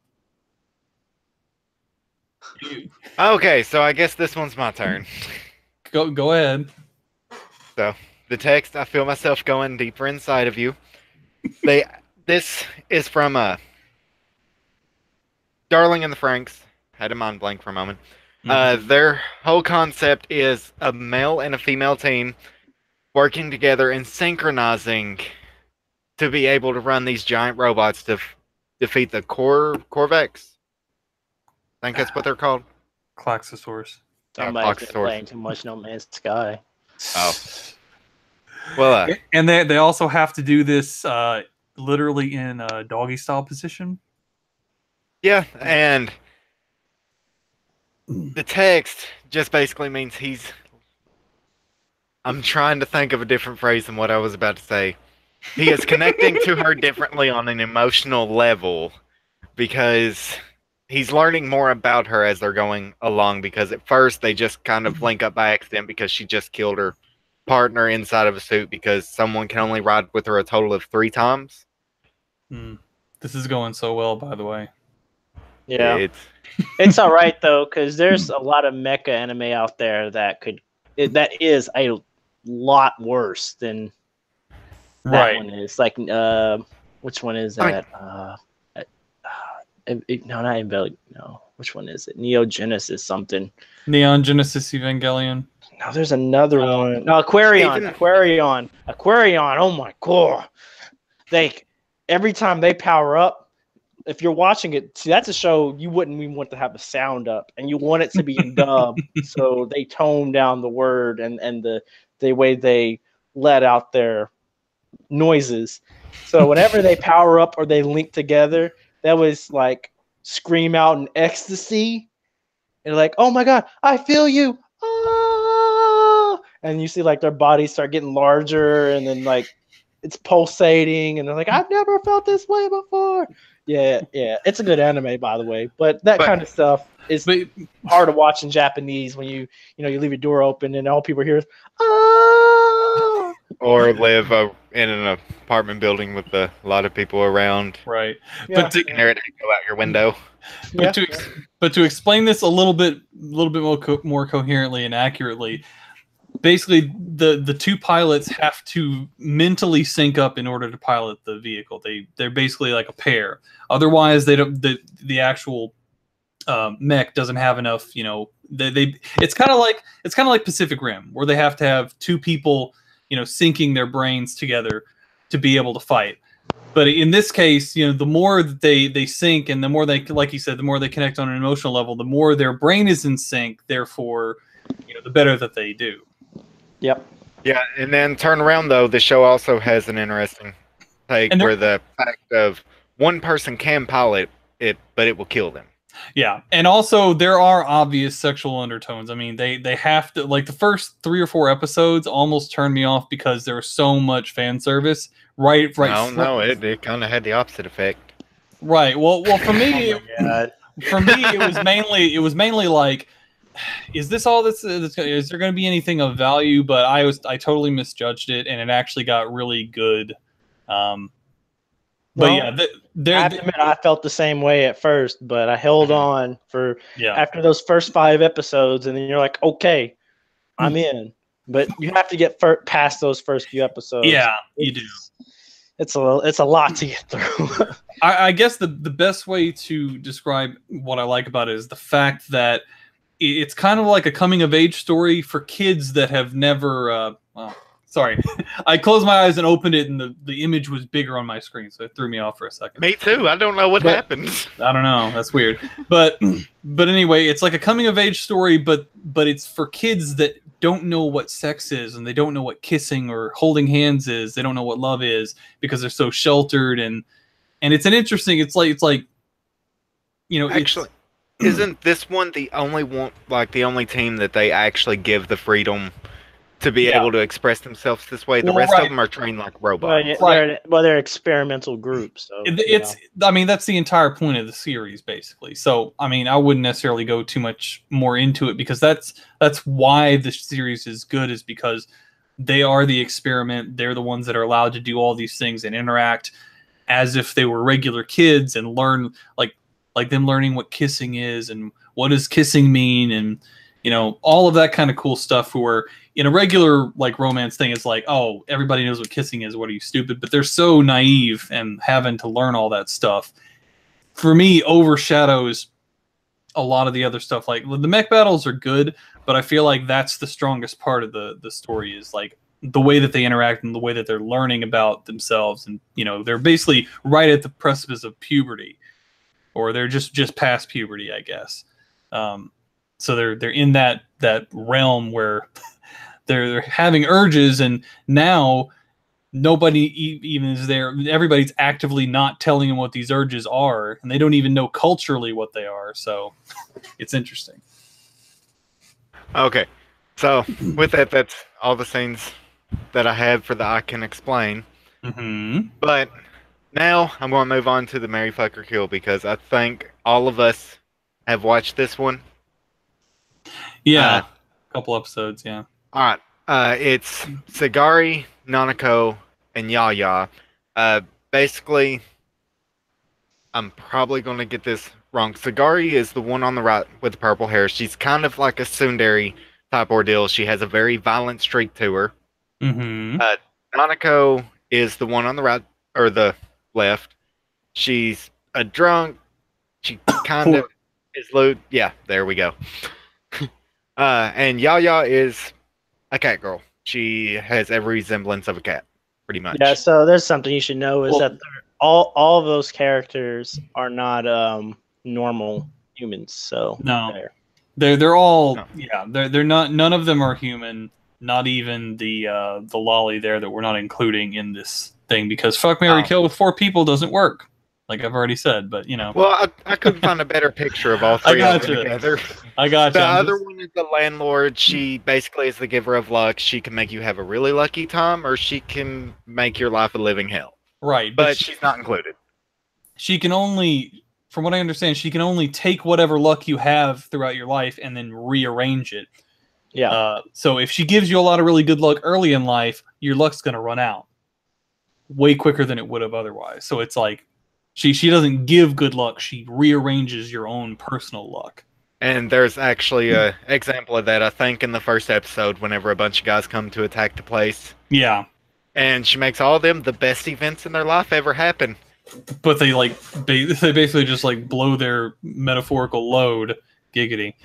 Okay, so I guess this one's my turn. Go ahead. So. The text, I feel myself going deeper inside of you. This is from Darling and the Franks. Had a mind blank for a moment. Their whole concept is a male and a female team working together and synchronizing to be able to run these giant robots to defeat the Corvex. I think that's what they're called. Klaxosaurus. Somebody's been playing too much No Man's Sky. Oh. Well, and they also have to do this literally in a doggy style position. Yeah, and the text just basically means I'm trying to think of a different phrase than what I was about to say. He is connecting to her differently on an emotional level because he's learning more about her as they're going along, because at first they just kind of link up by accident because she just killed her partner inside of a suit because someone can only ride with her a total of 3 times. This is going so well, by the way. Yeah, it's all right though, because there's a lot of mecha anime out there that is a lot worse than that one is. Like, which one is that? No, not Evangelion. No, which one is it? Neo Genesis something. Neon Genesis Evangelion. No, there's another one. No, Aquarion. Oh my god! Every time they power up, if you're watching it, see, that's a show you wouldn't even want to have the sound up, and you want it to be in dub, so they tone down the word and the way they let out their noises. So whenever they power up or they link together, that was like scream out in ecstasy, and like, oh my god, I feel you, ah! And you see like their bodies start getting larger, and then like it's pulsating, and they're like, I've never felt this way before. Yeah, it's a good anime, by the way, but kind of stuff is hard to watch in Japanese when you leave your door open and all people hear is ah! Or live in an apartment building with a lot of people around. Right. Yeah. But to hear it go out your window. But to explain this a little bit more coherently and accurately, basically the two pilots have to mentally sync up in order to pilot the vehicle. They're basically like a pair. Otherwise, the actual mech doesn't have enough. It's kind of like Pacific Rim, where they have to have two people syncing their brains together to be able to fight. But in this case, the more that they sync, and the more they, like you said, the more they connect on an emotional level, the more their brain is in sync. Therefore, the better that they do. Yep. Yeah, and then turn around though. The show also has an interesting take where the fact of one person can pilot it, but it will kill them. Yeah, and also there are obvious sexual undertones. I mean, they have to, like, the first 3 or 4 episodes almost turned me off because there was so much fan service. Right. No, it kind of had the opposite effect. Right. Well, for me, it was mainly like, is this all is there going to be anything of value? But I totally misjudged it, and it actually got really good. But yeah, I have to admit, I felt the same way at first, but I held on after those first 5 episodes, and then you're like, okay, I'm in. But you have to get past those first few episodes. Yeah, you do. It's a lot to get through. I guess the best way to describe what I like about it is the fact that it's kind of like a coming of age story for kids that have never. Sorry, I closed my eyes and opened it, and the image was bigger on my screen, so it threw me off for a second. Me too. I don't know what happened. I don't know. That's weird. But anyway, it's like a coming of age story, but it's for kids that don't know what sex is, and they don't know what kissing or holding hands is. They don't know what love is because they're so sheltered, and it's an interesting. It's like actually, isn't this one the only team that they actually give the freedom to be able to express themselves this way? The rest of them are trained like robots. They're experimental groups. So, I mean, that's the entire point of the series, basically. So, I mean, I wouldn't necessarily go too much more into it because that's why the series is good, is because they are the experiment. They're the ones that are allowed to do all these things and interact as if they were regular kids and learn, like them learning what kissing is and what does kissing mean, and all of that kind of cool stuff. Where in a regular romance thing, it's like, oh, everybody knows what kissing is. What are you, stupid? But they're so naive, and having to learn all that stuff, for me, overshadows a lot of the other stuff. Like, the mech battles are good, but I feel like that's the strongest part of the story, is like the way that they interact and the way that they're learning about themselves. And they're basically right at the precipice of puberty, or they're just past puberty, I guess. So they're in that realm where they're having urges, and now nobody even is there. Everybody's actively not telling them what these urges are, and they don't even know culturally what they are. So it's interesting. Okay, so with that, that's all the scenes that I have for the I Can Explain. Mm-hmm. But now I'm going to move on to the Mary Fucker Kill, because I think all of us have watched this one. Yeah, a couple episodes, yeah. All right. It's Sagari, Nanako, and Yaya. Basically, I'm probably going to get this wrong. Sagari is the one on the right with the purple hair. She's kind of like a tsundere type ordeal. She has a very violent streak to her. Mm-hmm. Nanako is the one on the right or the left. She's a drunk. She kind of is lewd. Yeah, there we go. And Yaya is a cat girl. She has every resemblance of a cat, pretty much. Yeah, so there's something you should know is that all of those characters are not normal humans. So no, they're all they're not. None of them are human. Not even the lolly there that we're not including in this thing because fuck, marry, kill with 4 people doesn't work. Like I've already said, but you know. Well, I couldn't find a better picture of all 3 of them together. I got you. The other one is the landlord. She basically is the giver of luck. She can make you have a really lucky time, or she can make your life a living hell. Right, but she's not included. She can only, from what I understand, she can only take whatever luck you have throughout your life and then rearrange it. Yeah. So if she gives you a lot of really good luck early in life, your luck's going to run out way quicker than it would have otherwise. So it's like she doesn't give good luck. She rearranges your own personal luck. And there's actually an example of that, I think, in the first episode whenever a bunch of guys come to attack the place. Yeah. And she makes all of them the best events in their life ever happen. But they they basically just like blow their metaphorical load, giggity,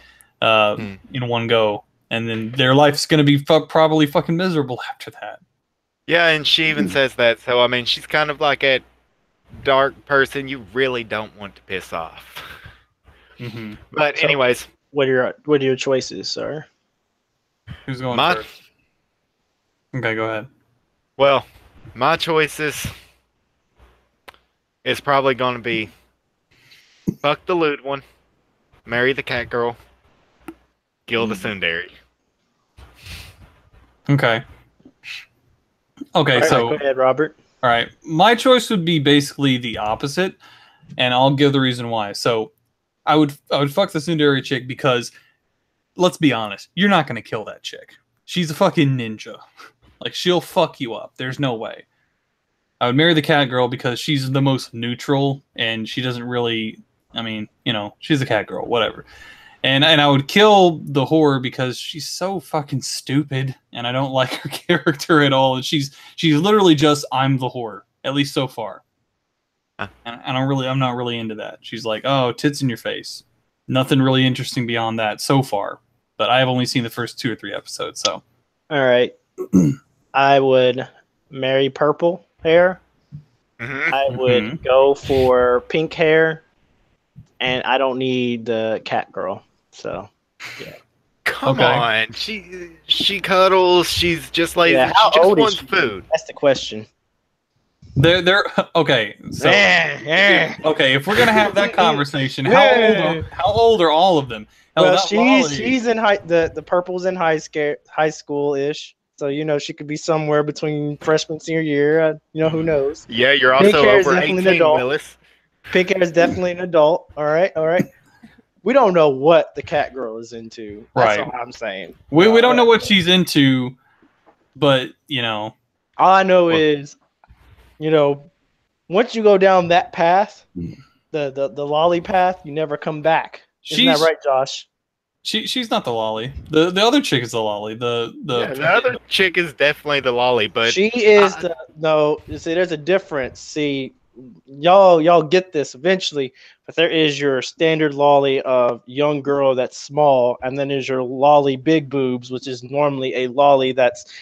in one go. And then their life's going to be probably fucking miserable after that. Yeah, and she even says that. So, I mean, she's kind of like a dark person you really don't want to piss off. Mm-hmm. But anyways. What are your choices, sir? Who's going first? Okay, go ahead. Well, my choices is probably going to be fuck the lewd one, marry the cat girl, kill the tsundere. Okay. Okay, right, so go ahead, Robert. All right, my choice would be basically the opposite, and I'll give the reason why. So, I would fuck the tsundere chick because, let's be honest, you're not gonna kill that chick. She's a fucking ninja. Like she'll fuck you up. There's no way. I would marry the cat girl because she's the most neutral and she doesn't really. I mean, you know, she's a cat girl, whatever. And I would kill the whore because she's so fucking stupid and I don't like her character at all. And she's literally just I'm the whore, at least so far. And I'm not really into that. She's like, oh, tits in your face. Nothing really interesting beyond that so far. But I have only seen the first 2 or 3 episodes, so. All right. I would marry purple hair. Mm-hmm. I would go for pink hair. And I don't need the cat girl. So, yeah. Come on. She cuddles. She's just lazy. Yeah, how she just old wants is she? food. That's the question. They're okay. So okay, if we're gonna have that conversation, how old are all of them? Hell, well, she's in the purple's in high school ish. So you know she could be somewhere between freshman senior year. You know, who knows? Yeah, you're also over 18, Willis. Pink hair is definitely an adult. All right. We don't know what the cat girl is into. That's all I'm saying. We don't know what she's into, but you know, all I know is, you know, once you go down that path, the lolly path, you never come back. Isn't that right, Josh? She's not the lolly. The other chick is the lolly. The other chick is definitely the lolly, but she is no. You see, there's a difference. See, y'all get this eventually, but there is your standard lolly of young girl that's small, and then there's your lolly big boobs, which is normally a lolly that's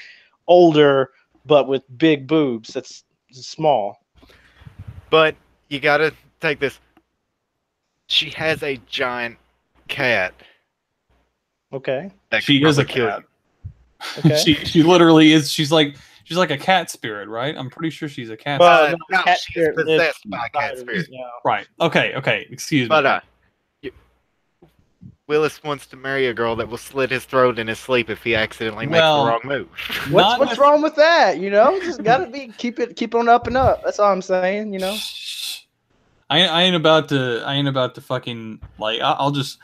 older but with big boobs. That's small. But you gotta take this. She has a giant cat. Okay. She is a cat. Okay. she literally is. She's like a cat spirit, right? I'm pretty sure she's a cat. No, cat she's possessed by a cat spirit. Yeah. Right. Okay. Excuse me. But Willis wants to marry a girl that will slit his throat in his sleep if he accidentally makes the wrong move. What's wrong with that? You know, just gotta keep it on up and up. That's all I'm saying. You know. I ain't about to fucking like. I'll just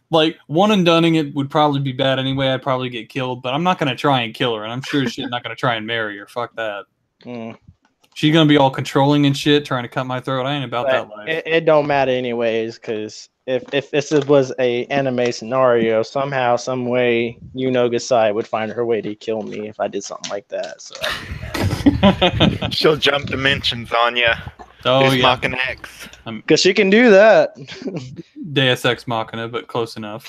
like one and doneing it would probably be bad anyway. I'd probably get killed, but I'm not gonna try and kill her, and I'm sure she's not gonna try and marry her. Fuck that. She's gonna be all controlling and shit, trying to cut my throat. I ain't about But that life. it don't matter anyways, because if this was a anime scenario, somehow, some way, Gasai would find her way to kill me if I did something like that. So She'll jump dimensions on you. Oh Who's yeah, Machina X? because she can do that. Deus Ex Machina, but close enough.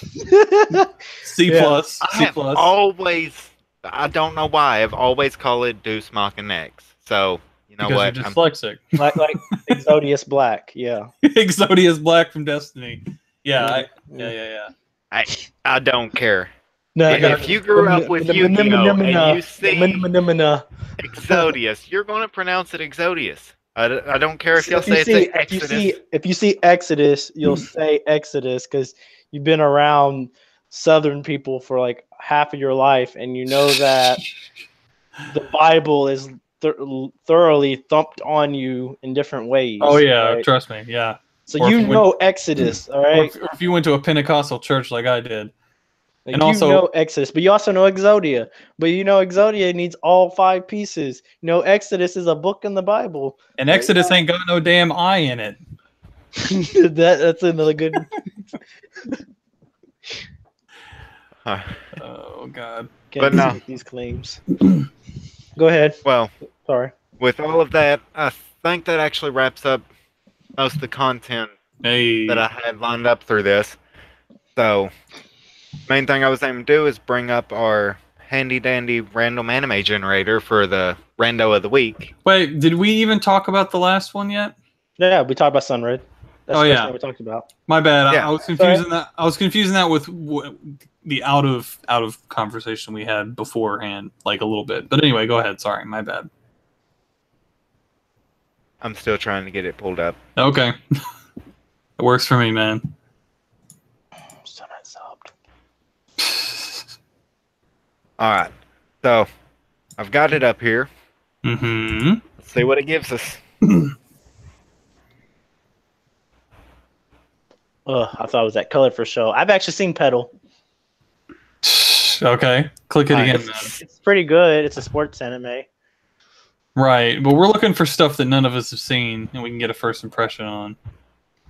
C Yeah. plus, C I've plus. always, I don't know why, I've always called it Deuce Machina X. So, you know Because what? you're dyslexic. like Exodius Black, yeah. Exodius Black from Destiny. Yeah, yeah. I don't care. No, If you grew up with Yu-Gi-Oh! And you see Exodius, Exodius, you're going to pronounce it Exodius. I don't care if you'll say it's Exodus. if you see Exodus, you'll say Exodus because you've been around Southern people for like half of your life, and you know that the Bible is thoroughly thumped on you in different ways. Oh yeah, right? trust me. Yeah. So Or if you know Exodus, all Or right? if you went to a Pentecostal church like I did. Like, And you also- know Exodus, but you also know Exodia. But you know Exodia needs all 5 pieces. You know Exodus is a book in the Bible. And Exodus ain't got no damn I in it. That's another good. Oh god. Can't no. make these claims. Go ahead. Well, Sorry. with all of that, I think that actually wraps up most of the content Hey. that I had lined up through this. So, main thing I was aiming to do is bring up our handy dandy random anime generator for the rando of the week. Wait, did we even talk about the last one yet? Yeah, we talked about Sunred. That's Oh, the first yeah. thing we talked about. My bad. Yeah. I was confusing that. I was confusing that with the out of conversation we had beforehand, like a little bit. But anyway, go ahead. Sorry, my bad. I'm still trying to get it pulled up. Okay, it works for me, man. Still not subbed. Alright, so I've got it up here. Mm-hmm. Let's see what it gives us. I thought it was that color for show. I've actually seen Pedal. Okay, click it again. Man. It's pretty good. It's a sports anime. Right, but we're looking for stuff that none of us have seen, and we can get a first impression on,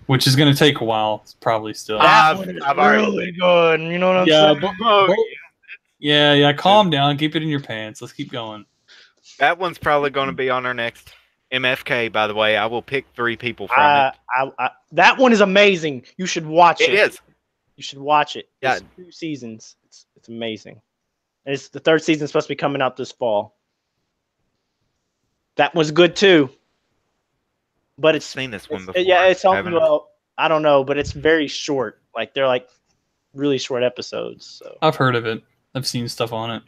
which is going to take a while. It's probably still. That one is really good. You know what I'm Yeah, saying? Yeah. Calm down. Keep it in your pants. Let's keep going. That one's probably going to be on our next MFK, by the way. I will pick 3 people from it. That one is amazing. You should watch it. It is. You should watch it. Yeah. It's 2 seasons. It's amazing. And it's the 3rd season supposed to be coming out this fall. That was good too. But it's Seen this one before. yeah, it's something haven't I? about I don't know, but it's very short. Like they're like really short episodes. So I've heard of it. I've seen stuff on it.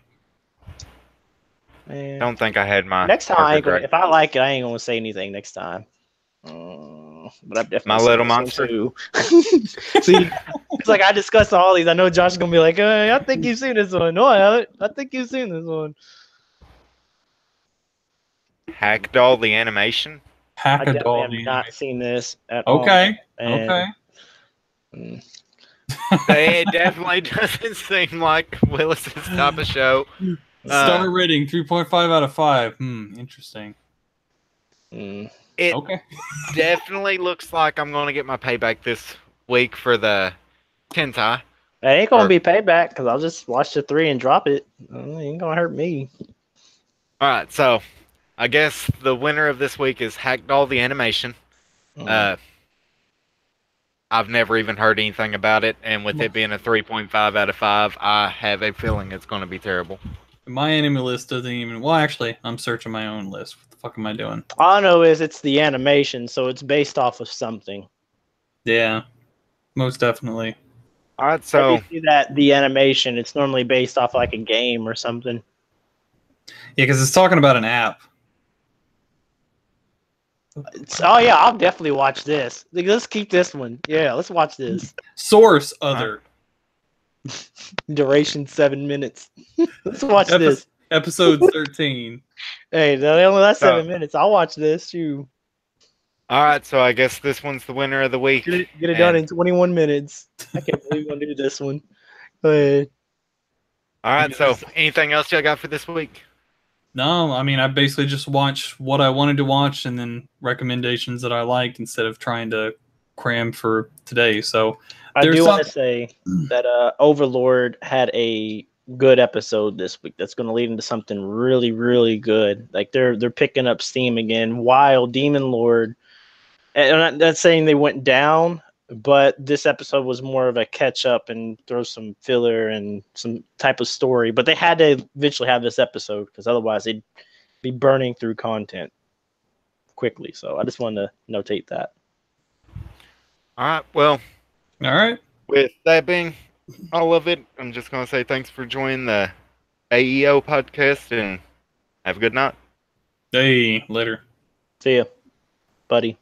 man. Don't think I had my Next time, I ain't gonna, right. if I like it, I ain't gonna say anything next time. But I've definitely My seen Little this one Monster? too. See, it's like I discussed all these. I know Josh is gonna be like, I think you've seen this one. No, I haven't. I think you've seen this one. Hackdoll the animation. I Hack a doll. definitely have not seen this at all. Okay. And, Okay. mm, It definitely doesn't seem like Willis's type of show. Star rating 3.5 out of 5. Interesting. It Okay. definitely looks like I'm going to get my payback this week for the Tentai. It ain't gonna be payback because I'll just watch the 3 and drop it. It ain't gonna hurt me. All right, so I guess the winner of this week is Hackdoll the animation. I've never even heard anything about it, and with it being a 3.5 out of 5, I have a feeling it's going to be terrible. My anime list doesn't even. Well, actually, I'm searching my own list. What the fuck am I doing? All I know is it's the animation, so it's based off of something. Yeah, most definitely. All right, If so you see that the animation, it's normally based off like a game or something. Yeah, because it's talking about an app. Oh yeah, I'll definitely watch this. Like, let's keep this one. Yeah, let's watch this. Source other. Duration 7 minutes. Let's watch this. Episode 13. Hey, they only last 7 minutes. I'll watch this. You all right, so I guess this one's the winner of the week. get it done in 21 minutes. I can't believe I'm gonna do this one. Go ahead. All right, so anything else y'all got for this week? No, I mean, I basically just watch what I wanted to watch and then recommendations that I liked instead of trying to cram for today. So I there's do want to some. say that Overlord had a good episode this week. That's going to lead into something really, really good. Like they're picking up steam again. While Demon Lord, and I'm not saying they went down, but this episode was more of a catch up and throw some filler and some type of story. But they had to eventually have this episode because otherwise they'd be burning through content quickly. So I just wanted to notate that. All right. Well, All right. with that being all of it, I'm just going to say thanks for joining the AEO podcast and have a good night. Hey, later. See ya, buddy.